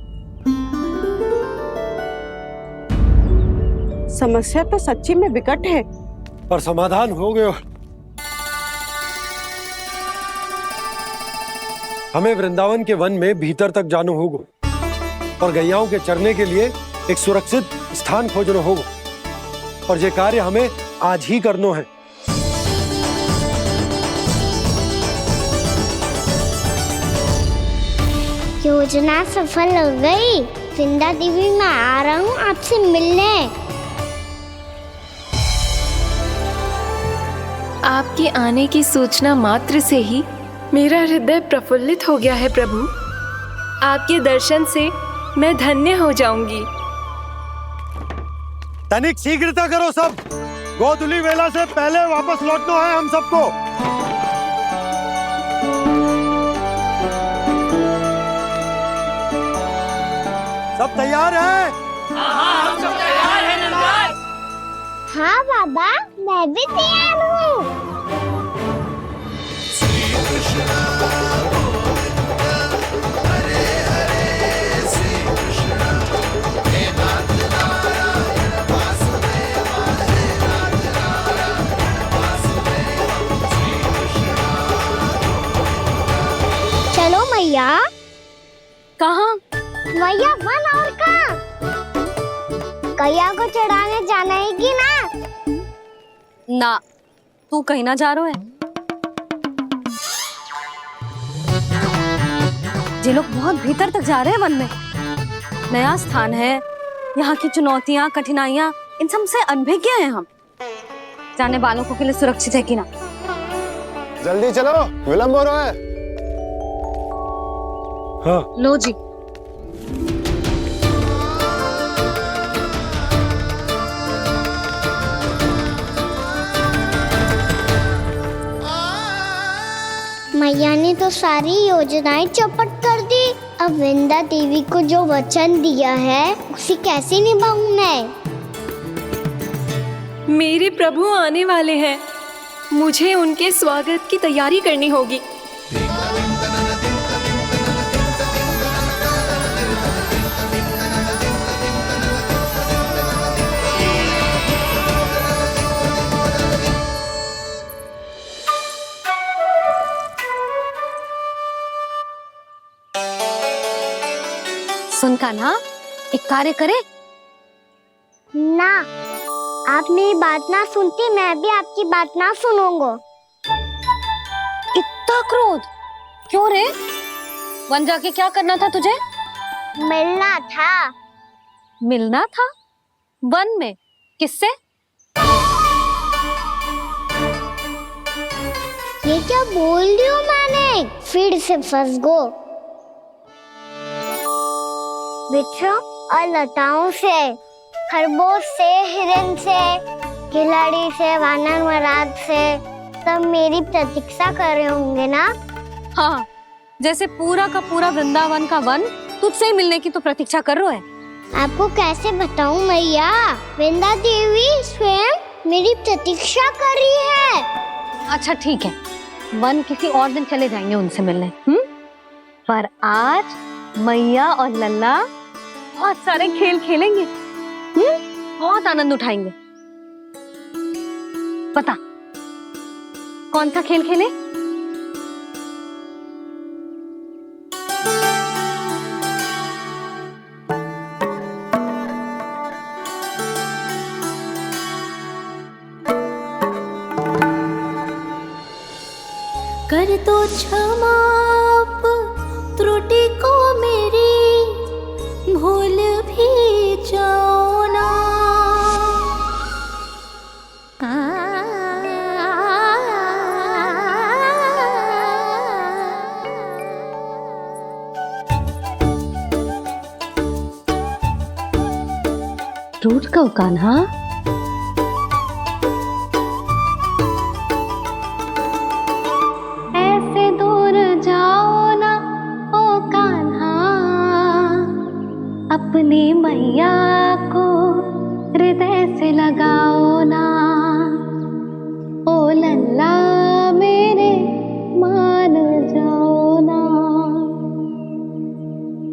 समस्या तो सच्ची में विकट है, पर समाधान हो गयो। हमें वृंदावन के वन में भीतर तक जाना होगा और गैयाओं के चरने के लिए एक सुरक्षित स्थान खोजना होगा, और ये कार्य हमें आज ही करना है। योजना सफल हो गई। वृंदा देवी, मैं आ रहा हूँ आपसे मिलने। आपके आने की सूचना मात्र से ही मेरा हृदय प्रफुल्लित हो गया है प्रभु। आपके दर्शन से मैं धन्य हो जाऊंगी। तनिक शीघ्रता करो सब, गोधुली वेला से पहले वापस लौटना है हम सबको। सब तैयार है? हाँ, हम सब तैयार हैं नंदराज। हाँ बाबा, मैं भी तैयार हूँ। चलो मैया। कहाँ? मैया वन और कहाँ? गैया को चढ़ाने जाना है कि ना? ना, तू कहीं ना जा रहा है। ये लोग बहुत भीतर तक जा रहे हैं वन में। नया स्थान है, यहाँ की चुनौतियाँ कठिनाइयाँ इन सब से अनभिज्ञ हैं हम। जाने वालों के लिए सुरक्षित है कि ना? जल्दी चलो, विलंब हो रहा है। हाँ। लो जी। मैया ने तो सारी योजनाएं चौपट कर दी। अब वृंदा देवी को जो वचन दिया है उसे कैसे निभाऊं मैं? मेरे प्रभु आने वाले हैं, मुझे उनके स्वागत की तैयारी करनी होगी। सुन कान्हा, एक कार्य करे। ना, आप मेरी बात ना सुनती, मैं भी आपकी बात ना सुनूंगा। इतना क्रोध क्यों रे? वन जाके क्या करना था तुझे? मिलना था। मिलना था? वन में? किससे? ये क्या बोल रही हूँ मैंने? फिर से फंस गो। वृक्षों और लताओं से, खरगोश से, हिरन से, खिलाड़ी से, वानर महाराज से, सब मेरी प्रतीक्षा कर रहे होंगे ना? हाँ, जैसे पूरा का पूरा वृंदावन का वन तुझसे ही मिलने की तो प्रतीक्षा कर रहा है। आपको कैसे बताऊं मैया? वृंदा देवी स्वयं मेरी प्रतीक्षा कर रही है। अच्छा ठीक है, वन किसी और दिन चले जाएंगे उनसे मिलने। पर आज मैया और लल्ला बहुत सारे खेल खेलेंगे। बहुत आनंद उठाएंगे। पता कौन सा खेल खेले? कर दो क्षमा त्रुटि को मेरी, भूल भी जाओ ना। टूट गओ कान्हा? ऐसे दूर जाओ ना ओ कान्हा, अपनी मैया को हृदय से लगाओ ना। ओ लल्ला मेरे मान जाओ ना,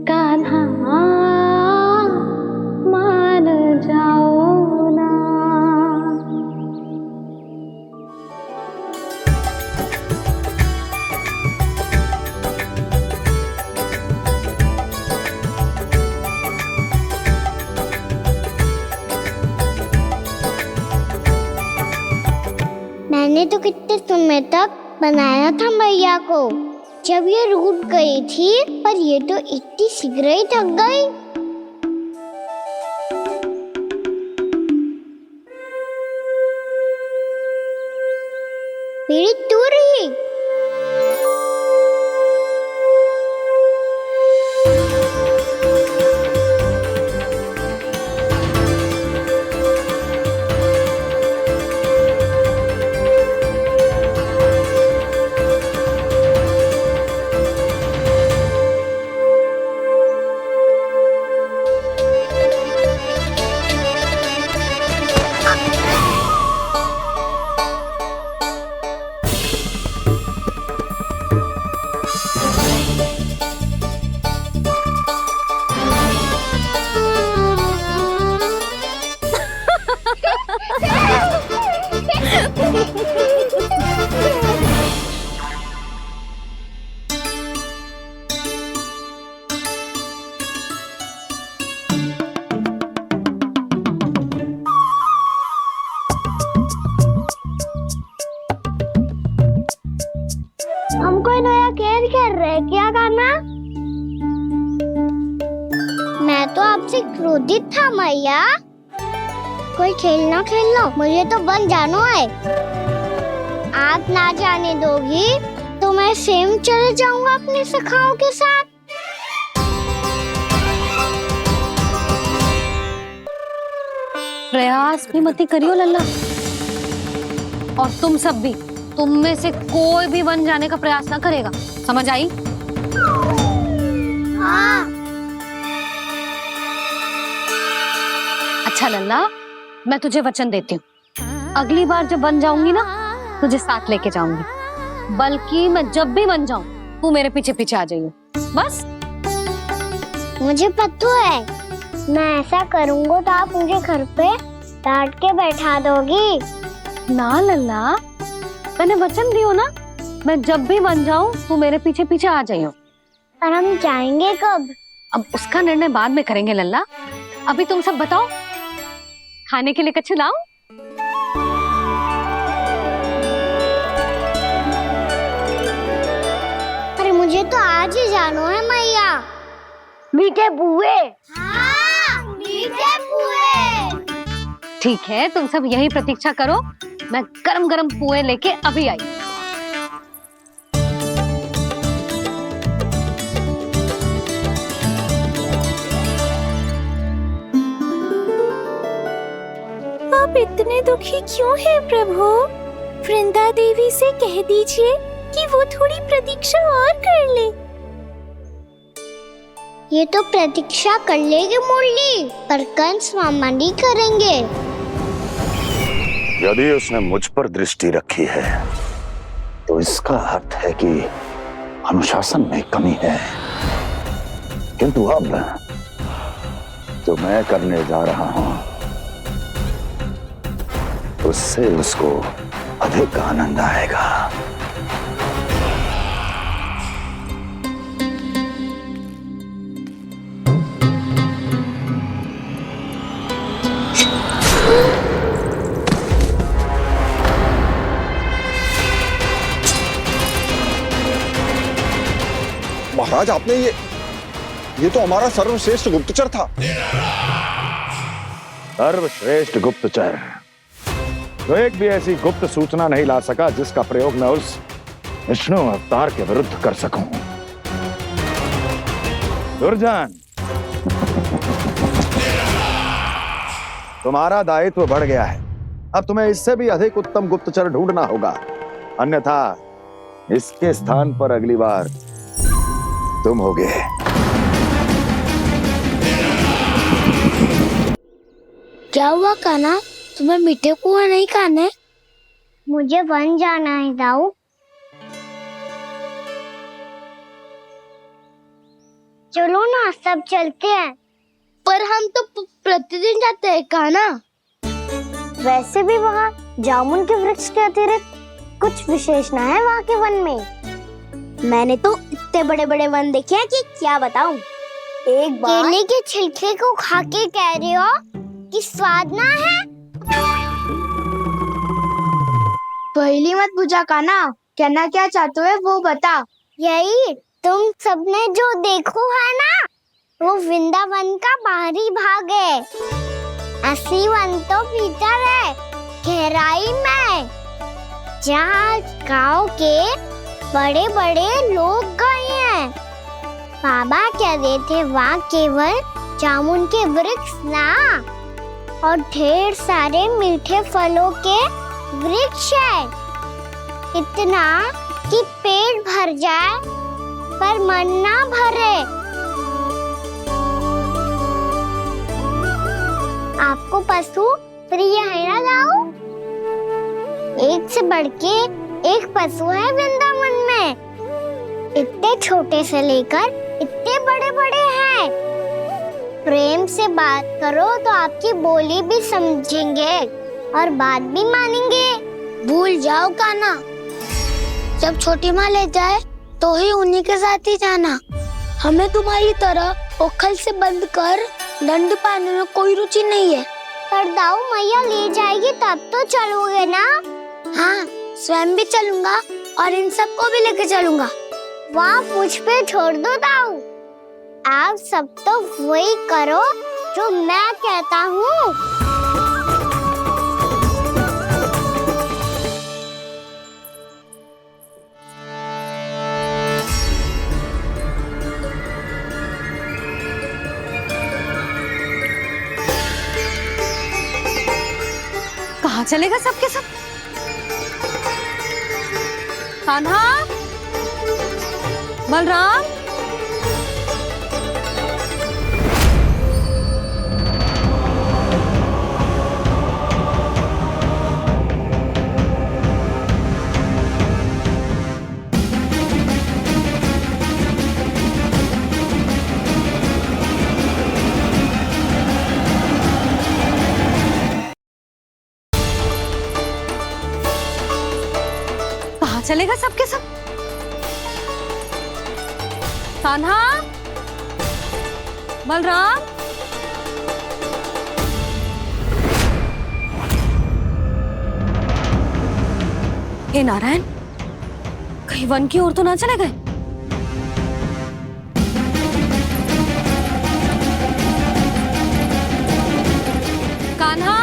कान्हा मान जाओ ना। मैंने तो कितने समय तक बनाया था मैया को, जब ये रूठ गई थी, पर ये तो इतनी शीघ्र ही थक गई। मेरी दूर ही। हम कोई नया खेल खेल रहे हैं क्या करना? मैं तो आपसे क्रोधित था मैया। कोई खेलना खेल लो, मुझे तो वन जाना है। आप ना जाने दोगी तो मैं स्वयं चले जाऊंगा अपने सखाओं के साथ। प्रयास भी मत करियो लल्ला, और तुम सब भी, तुम में से कोई भी वन जाने का प्रयास ना करेगा, समझ आई? हाँ। अच्छा लल्ला, मैं तुझे वचन देती हूँ, अगली बार जब वन जाऊंगी ना, तुझे साथ लेके जाऊंगी। बल्कि मैं जब भी वन जाऊं, तू मेरे पीछे पीछे आ जाइयो, बस। मुझे पता है, मैं ऐसा करूंगा तो आप मुझे घर पे डांट के बैठा दोगी। ना लल्ला, मैंने वचन दियो ना, मैं जब भी वन जाऊं तू मेरे पीछे पीछे आ जाइयो। पर हम जाएंगे कब? अब उसका निर्णय बाद में करेंगे लल्ला। अभी तुम सब बताओ, खाने के लिए कुछ लाऊं? अरे मुझे तो आज ही जाना है मैया। मीठे पुए। हाँ, मीठे पुए। ठीक है, तुम सब यही प्रतीक्षा करो, मैं गरम गरम पुए लेके अभी आई। आप इतने दुखी क्यों हैं प्रभु? वृंदा देवी से कह दीजिए कि वो थोड़ी प्रतीक्षा और कर ले। ये तो प्रतीक्षा कर लेगी मुरली, पर कंस मामा नहीं करेंगे। यदि उसने मुझ पर दृष्टि रखी है तो इसका अर्थ है कि अनुशासन में कमी है। किंतु अब जो मैं करने जा रहा हूं उससे उसको अधिक आनंद आएगा। महाराज, आपने ये तो हमारा सर्वश्रेष्ठ गुप्तचर था। सर्वश्रेष्ठ गुप्तचर तो एक भी ऐसी गुप्त सूचना नहीं ला सका जिसका प्रयोग मैं उस विष्णु अवतार के विरुद्ध कर सकूं। दुर्जन, तुम्हारा दायित्व बढ़ गया है। अब तुम्हें इससे भी अधिक उत्तम गुप्तचर ढूंढना होगा, अन्यथा इसके स्थान पर अगली बार तुम होगे। क्या हुआ कान्हा, तुम्हें मीठे पुआ नहीं खाने? मुझे वन जाना है दाऊ। चलो ना, सब चलते हैं। पर हम तो प्रतिदिन जाते हैं कान्हा। वैसे भी वहाँ जामुन के वृक्ष के अतिरिक्त कुछ विशेष ना है वहाँ के वन में। मैंने तो इतने बड़े बड़े वन देखे हैं कि क्या बताऊं। एक बार केले के छिलके को खा के कह रहे हो कि स्वाद ना है? पहली मत पूछा कान्हा, कहना क्या चाहते हो वो बता। यही तुम सबने जो देखो है ना, वो वृंदावन का बाहरी भाग है। असली वन तो भीतर है, गहराई में, जहाँ गांव के बड़े बड़े लोग गए हैं। बाबा कह रहे थे वहाँ केवल जामुन के वृक्ष ना, और ढेर सारे मीठे फलों के वृक्ष है। इतना कि पेट भर जाए पर मन ना भरे। आपको पशु प्रिय है ना दाऊ? एक से बढ़ के एक पशु है वृंदावन में। इतने छोटे से लेकर इतने बड़े बड़े हैं। प्रेम से बात करो तो आपकी बोली भी समझेंगे और बात भी मानेंगे। भूल जाओ कान्हा, जब छोटी माँ ले जाए तो ही उन्हीं के साथ ही जाना। हमें तुम्हारी तरह ओखल से बंद कर दंड पाने में कोई रुचि नहीं है। पर दाऊ मैया ले जाएगी तब तो चलोगे ना? हाँ, स्वयं भी चलूंगा और इन सबको भी लेके चलूंगा। वहाँ मुझ पे छोड़ दो दाऊ। आप सब तो वही करो जो मैं कहता हूँ। कहाँ चलेगा सबके सब? कान्हा, बलराम, कहाँ चलेगा सबके सब? कान्हा, बलराम, हे नारायण, कहीं वन की ओर तो ना चले गए? कान्हा,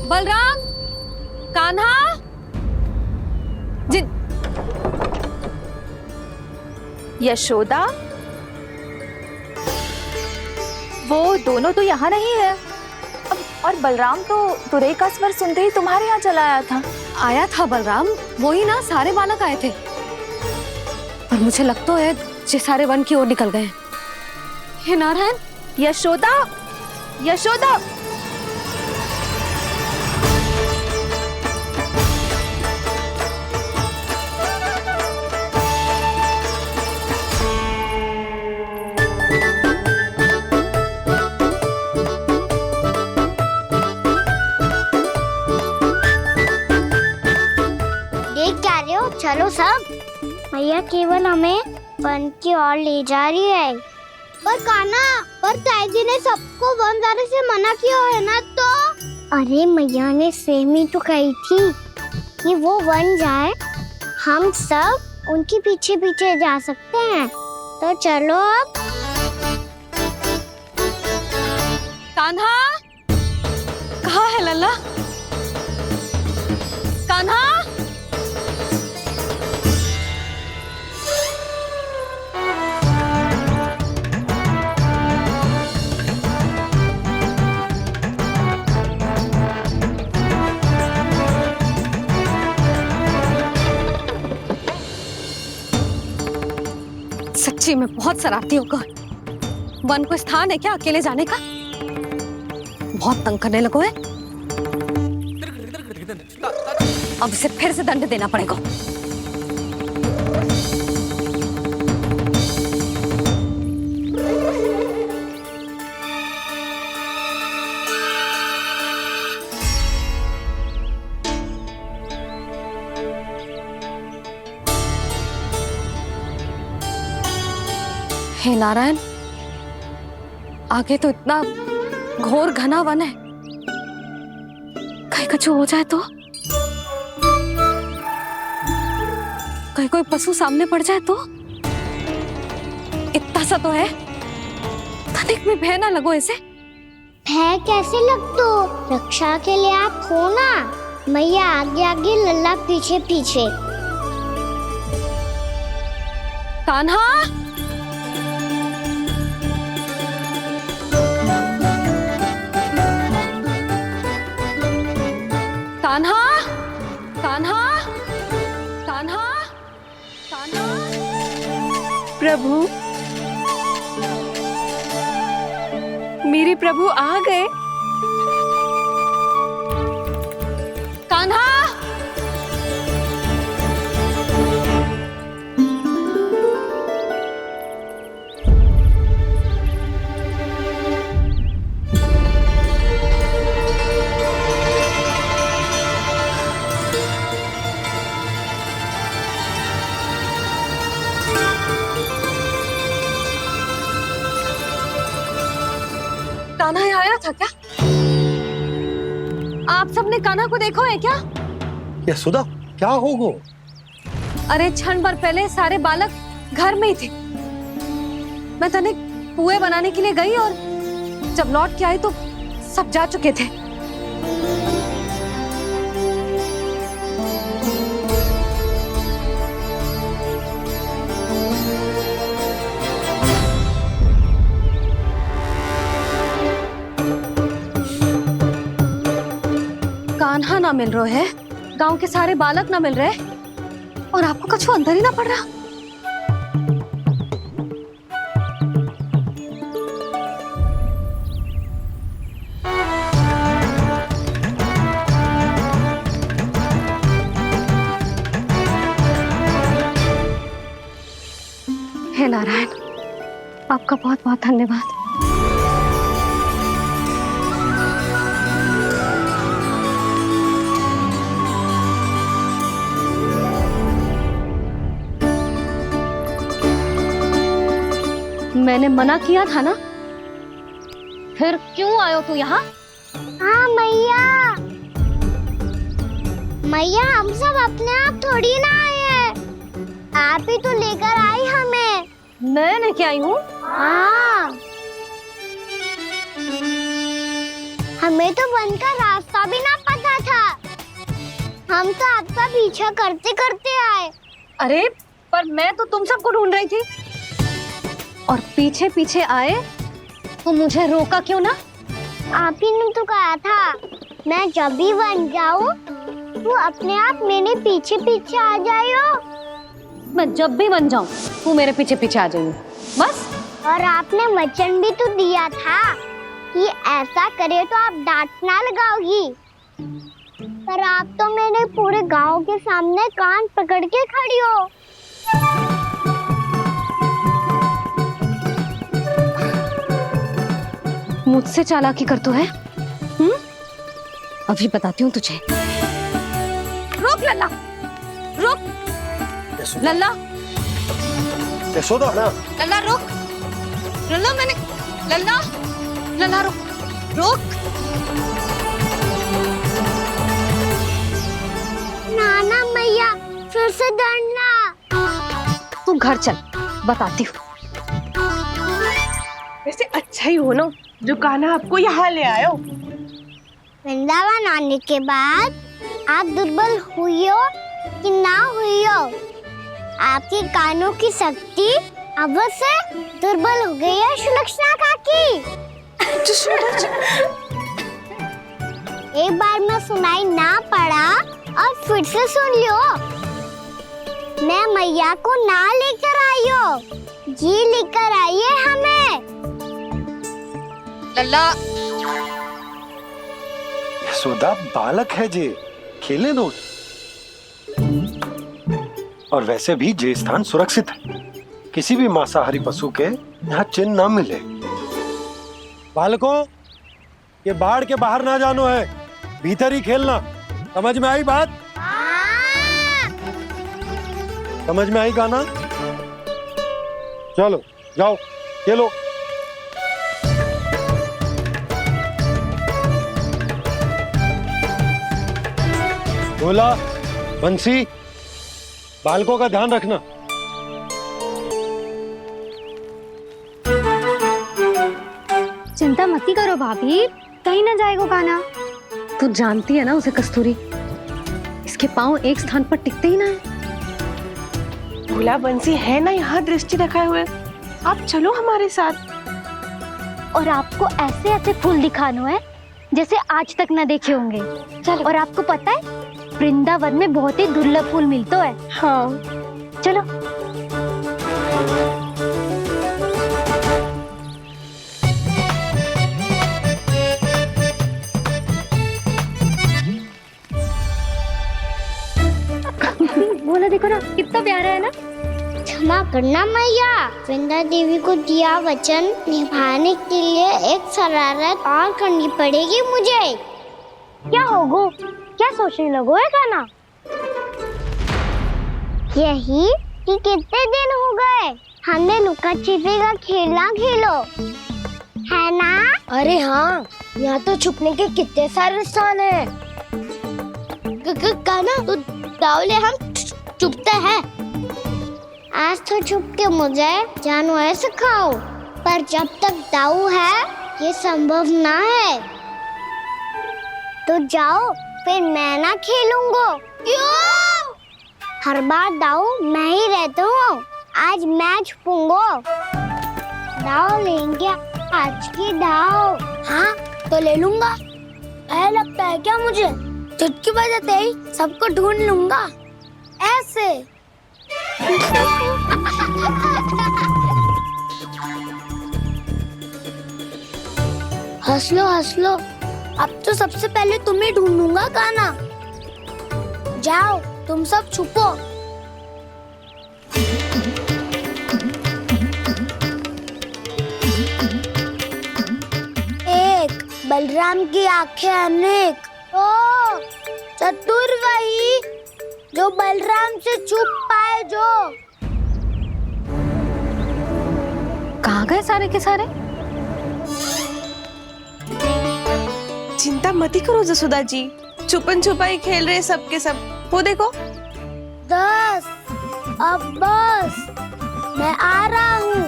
बलराम, कान्हा, जिन यशोदा, वो दोनों तो यहाँ नहीं है। अब और बलराम तो तुरई का स्वर सुनते ही तुम्हारे यहाँ चला आया था। आया था बलराम, वही ना सारे बालक आए थे, पर मुझे लगता है ये सारे वन की ओर निकल गए। हे नारायण, यशोदा, यशोदा, चलो सब, मैया केवल हमें वन की ओर ले जा रही है। पर कान्हा, पर ताईजी ने सबको वन जाने से मना किया है ना तो? अरे मैया ने सेम ही तो कही थी कि वो वन जाए, हम सब उनके पीछे पीछे जा सकते हैं। तो चलो अब। कान्हा, कहाँ है लल्ला? कान्हा, सच्ची में बहुत शरारती होकर वन को स्थान है क्या अकेले जाने का? बहुत तंग करने लगो है। अब इसे फिर से दंड देना पड़ेगा। हे नारायण, आगे तो इतना घोर घना वन है, कहीं कुछ हो जाए तो? कहीं कोई पशु सामने पड़ जाए तो? इतना सा तो है, तनिक भी भय ना लगो इसे। भय कैसे लग तो? रक्षा के लिए आप हो ना। मैया आगे आगे, लल्ला पीछे पीछे। कान्हा, कान्हा, कान्हा, कान्हा, कान्हा। प्रभु, मेरे प्रभु आ गए। कान्हा, कान्हा आया था क्या? आप सबने कान्हा को देखो है क्या? यशोदा, क्या होगा? अरे क्षण भर पहले सारे बालक घर में ही थे। मैं तनिक पुए बनाने के लिए गई और जब लौट के आई तो सब जा चुके थे। कान्हा ना मिल रहे है, गांव के सारे बालक ना मिल रहे, और आपको कछु अंदर ही ना पड़ रहा। हे नारायण, आपका बहुत बहुत धन्यवाद। मैंने मना किया था ना, फिर क्यों आयो तू यहाँ? हाँ मैया, मैया हम सब अपने आप थोड़ी ना आए हैं, आप ही तो लेकर आई हमें। मैं लेके आई हूँ? हाँ, हमें तो वन का रास्ता भी ना पता था, हम तो आपका पीछा करते करते आए। अरे पर मैं तो तुम सबको ढूंढ रही थी, और पीछे पीछे आए तो मुझे रोका क्यों ना? आप ही ने तो कहा था मैं जब भी बन जाऊं तू अपने आप मेरे पीछे पीछे आ जाइयो। मैं जब भी बन जाऊं तू मेरे पीछे पीछे आ जाइयो बस। और आपने वचन भी तो दिया था कि ऐसा करे तो आप डांट ना लगाओगी, पर आप तो मेरे पूरे गांव के सामने कान पकड़ के खड़ी हो। मुझसे चालाकी कर तो है? अभी बताती हूँ तुझे। रुक लल्ला, रुक लल्ला, यशोदा ना, लल्ला रुक, लल्ला मैंने, लल्ला, लल्ला रुक, रुक। नाना मैया फिर से डरना। तू घर चल, बताती हूँ। वैसे अच्छा ही हो ना जो कान्हा आपको यहाँ ले आयो। वृंदावन आने के बाद आप दुर्बल हुई हो कि ना हुई हो, आपके कानों की शक्ति अब से दुर्बल हो गई है सुलक्षणा काकी। एक बार में सुनाई ना पड़ा और फिर से सुन लियो। मैं मैया को ना लेकर आई हो, जी लेकर आई है हमें। लल्ला, यशोदा बालक है जे, खेले दो। और वैसे भी जे स्थान सुरक्षित है, किसी भी मांसाहारी पशु के यहाँ चिन्ह ना मिले। बालकों, ये बाढ़ के बाहर ना जानो है, भीतर ही खेलना। समझ में आई बात? समझ में आई गाना? चलो जाओ खेलो। बोला बंसी, बालकों का ध्यान रखना। चिंता मत करो भाभी, कहीं ना जाएगा कान्हा। तू जानती है ना उसे कस्तूरी, इसके पांव एक स्थान पर टिकते ही ना है। भोला बंसी है ना यहाँ दृष्टि रखाए हुए, आप चलो हमारे साथ। और आपको ऐसे ऐसे फूल दिखाना है जैसे आज तक न देखे होंगे। चलो। और आपको पता है वृंदावन में बहुत ही दुर्लभ फूल मिलते हैं। हाँ चलो। बोला देखो ना कितना प्यारा है ना। क्षमा करना मैया, वृंदा देवी को दिया वचन निभाने के लिए एक शरारत और करनी पड़ेगी मुझे। क्या होगो? क्या सोचने लगो है कान्हा? यही कि कितने दिन हो गए हमने लुका छिपी का खेलना खेलो, है ना? अरे हाँ, यहाँ तो छुपने के कितने सारे स्थान है। कान्हा तो दावले हम छुपते हैं। आज तो छुप के मुझे जानवर सिखाओ, पर जब तक दाऊ है ये संभव ना है। तो जाओ, फिर मैं ना खेलूंगा। क्यों? हर बार दाऊ मैं ही रहता हूँ, आज मैं छुपूंगा। दाऊ लेंगे आज की दाऊ। हाँ तो ले लूंगा। ऐसा लगता है क्या मुझे? चुटकी बजाते ही सबको ढूंढ लूंगा ऐसे। हंस लो, अब तो सबसे पहले तुम्हें ढूंढूंगा कान्हा। जाओ तुम सब छुपो। एक, बलराम की आंखें अनेक। ओ, चतुर वही जो बलराम से छुप पाए। जो कहाँ कहाँ गए सारे के सारे? चिंता मत करो जसोदा जी, छुपन छुपाई खेल रहे सब के सब। वो देखो। 10 अब बस, मैं आ रहा हूँ।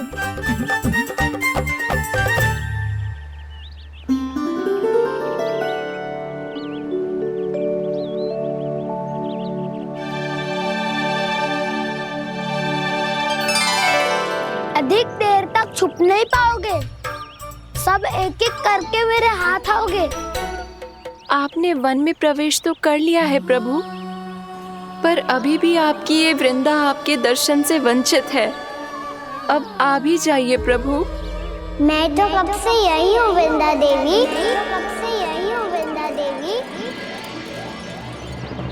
अधिक देर तक छुप नहीं पाओगे, सब एक एक करके मेरे हाथ आओगे। आपने वन में प्रवेश तो कर लिया है प्रभु, पर अभी भी आपकी ये वृंदा आपके दर्शन से वंचित है। अब आ भी जाइए प्रभु। मैं तो कब से यही हूँ वृंदा देवी, कब से यही हूँ वृंदा देवी।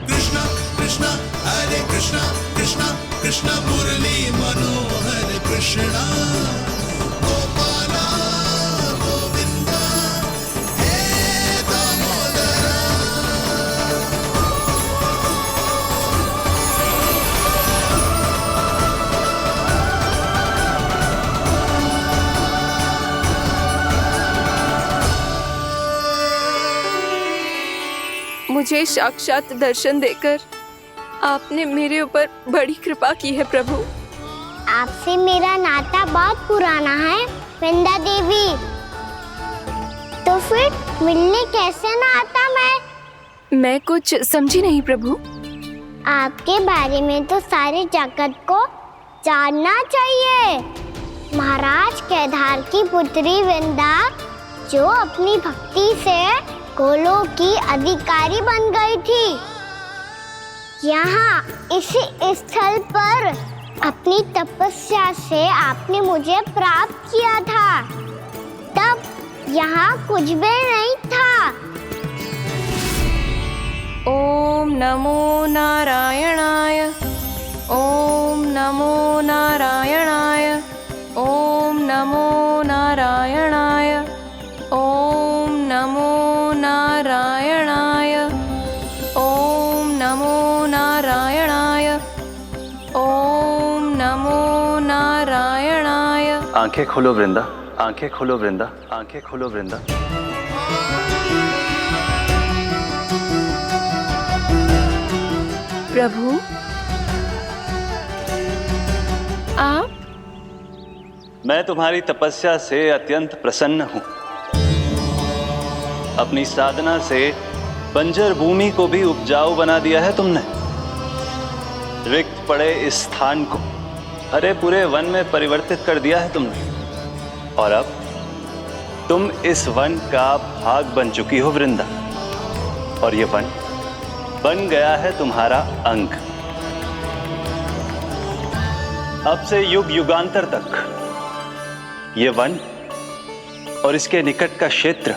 कृष्णा कृष्णा हरे कृष्णा, कृष्णा कृष्णा मुरली मनोहर कृष्णा, गोपाला गोविंदा हे दामोदरा। मुझे साक्षात दर्शन देकर आपने मेरे ऊपर बड़ी कृपा की है प्रभु। आपसे मेरा नाता बहुत पुराना है वृंदा देवी, तो फिर मिलने कैसे ना आता मैं कुछ समझी नहीं प्रभु। आपके बारे में तो सारे जगत को जानना चाहिए। महाराज केदार की पुत्री वृंदा, जो अपनी भक्ति से गोलों की अधिकारी बन गई थी, यहाँ इसी स्थल पर अपनी तपस्या से आपने मुझे प्राप्त किया था। तब यहाँ कुछ भी नहीं था। ओम नमो नारायणाय, ओम नमो नारायणाय, ओम नमो नारायणाय, ओम नमो नारायणाय, ओम नमो नारायणाय, ओम नमो नारायणाय। आंखें खोलो वृंदा, आंखें खोलो वृंदा, आंखें खोलो वृंदा। प्रभु आप? मैं तुम्हारी तपस्या से अत्यंत प्रसन्न हूं। अपनी साधना से बंजर भूमि को भी उपजाऊ बना दिया है तुमने। रिक्त पड़े इस स्थान को हरे पूरे वन में परिवर्तित कर दिया है तुमने, और अब तुम इस वन का भाग बन चुकी हो वृंदा, और ये वन बन गया है तुम्हारा अंग। अब से युग युगांतर तक ये वन और इसके निकट का क्षेत्र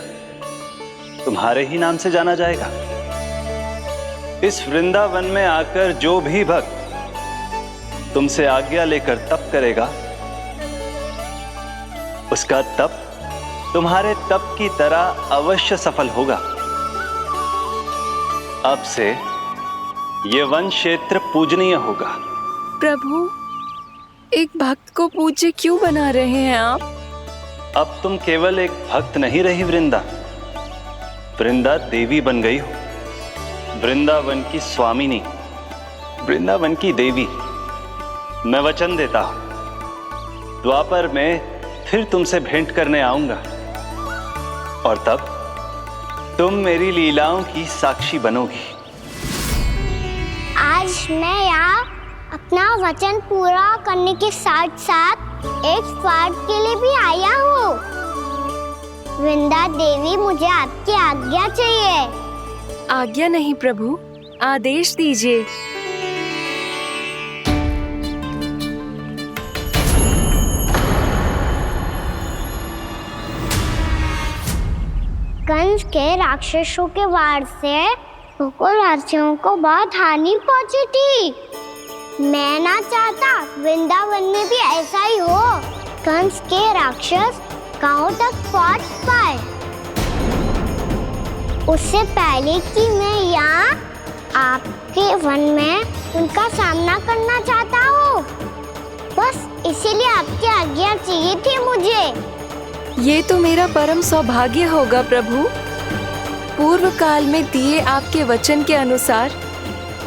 तुम्हारे ही नाम से जाना जाएगा। इस वृंदावन में आकर जो भी भक्त तुमसे आज्ञा लेकर तप करेगा, उसका तप तुम्हारे तप की तरह अवश्य सफल होगा। अब से ये वन क्षेत्र पूजनीय होगा। प्रभु, एक भक्त को पूज्य क्यों बना रहे हैं आप? अब तुम केवल एक भक्त नहीं रही वृंदा, वृंदा देवी बन गई हो। वृंदावन की स्वामिनी, वृंदावन की देवी। मैं वचन देता हूं, द्वापर में फिर तुमसे भेंट करने आऊंगा, और तब तुम मेरी लीलाओं की साक्षी बनोगी। आज मैं यहाँ अपना वचन पूरा करने के साथ साथ एक स्वार्थ के लिए भी आया हूँ। वृंदा देवी, मुझे आपकी आज्ञा चाहिए। आज्ञा नहीं प्रभु, आदेश दीजिए। कंस के राक्षसों के वार से गोकुलवासियों को बहुत हानि पहुंची थी। मैं ना चाहता वृंदावन में भी ऐसा ही हो। कंस के राक्षस गांव तक पहुंच पाए, उससे पहले कि मैं यहाँ आपके वन में उनका सामना करना चाहता हूँ। बस इसीलिए आपकी आज्ञा चाहिए थी मुझे। ये तो मेरा परम सौभाग्य होगा प्रभु। पूर्व काल में दिए आपके वचन के अनुसार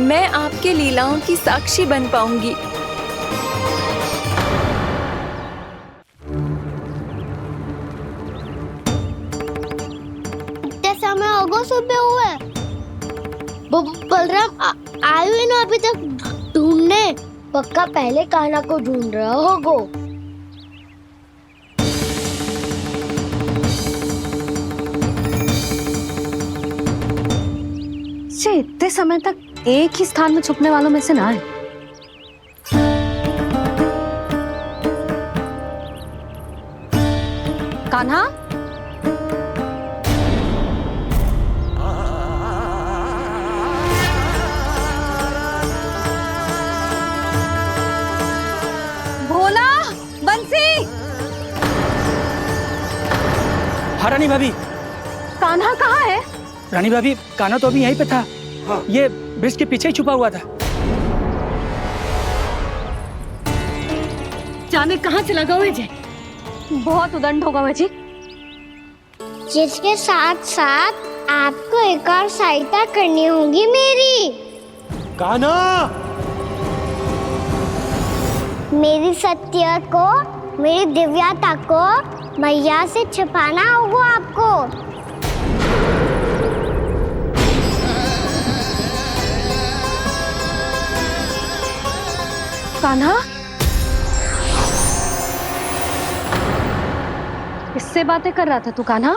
मैं आपके लीलाओं की साक्षी बन पाऊंगी। इतने समय होगा सुबह हुए, बलराम आए हुए ना अभी तक ढूंढने। पक्का पहले कान्हा को ढूंढ रहा होगा। इतने समय तक एक ही स्थान में छुपने वालों में से ना है। कान्हा, भोला, बंसी। हाँ रानी भाभी। कान्हा कहाँ है? रानी भाभी, कान्हा तो अभी यहीं पे था। हाँ। ये ब्रिज के पीछे ही छुपा हुआ था। जाने कहाँ से लगा हुआ है? बहुत उदंड होगा वह जी। जिसके साथ साथ आपको एक और सहायता करनी होगी मेरी। कान्हा, मेरी सत्य को, मेरी दिव्यता को मैया से छिपाना होगा आपको। कान्हा, किससे बातें कर रहा था तू कान्हा?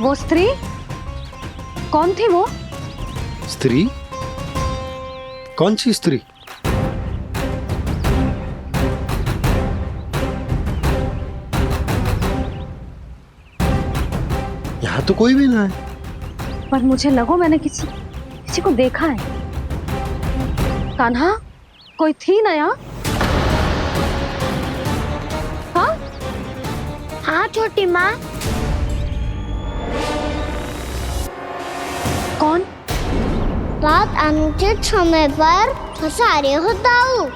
वो स्त्री कौन थी? वो स्त्री? कौन सी स्त्री? यहाँ तो कोई भी ना है। पर मुझे लगो मैंने किसी को देखा है। कान्हा, कोई थी ना यहाँ? हाँ? हाँ छोटी माँ। कौन? रात अनुचित समय पर फंसारे होता हूँ।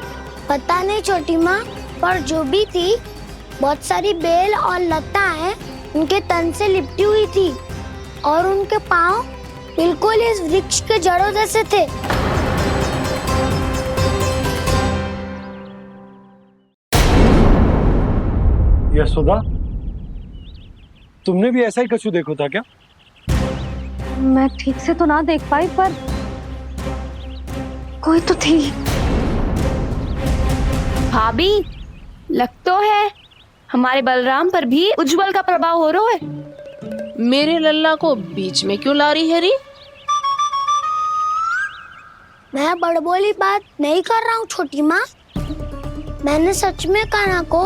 पता नहीं छोटी माँ, पर जो भी थी, बहुत सारी बेल और लताएं उनके तन से लिपटी हुई थी और उनके पाँव बिल्कुल इस वृक्ष के जड़ों जैसे थे। यशोदा, तुमने भी ऐसा ही कछु देखा था क्या? मैं ठीक से तो ना देख पाई, पर कोई तो थी। भाभी, लग तो है हमारे बलराम पर भी उज्जवल का प्रभाव हो रहा है। मेरे लल्ला को बीच में क्यों ला रही है री? मैं बड़बोली बात नहीं कर रहा हूँ छोटी माँ। मैंने सच में कान्हा को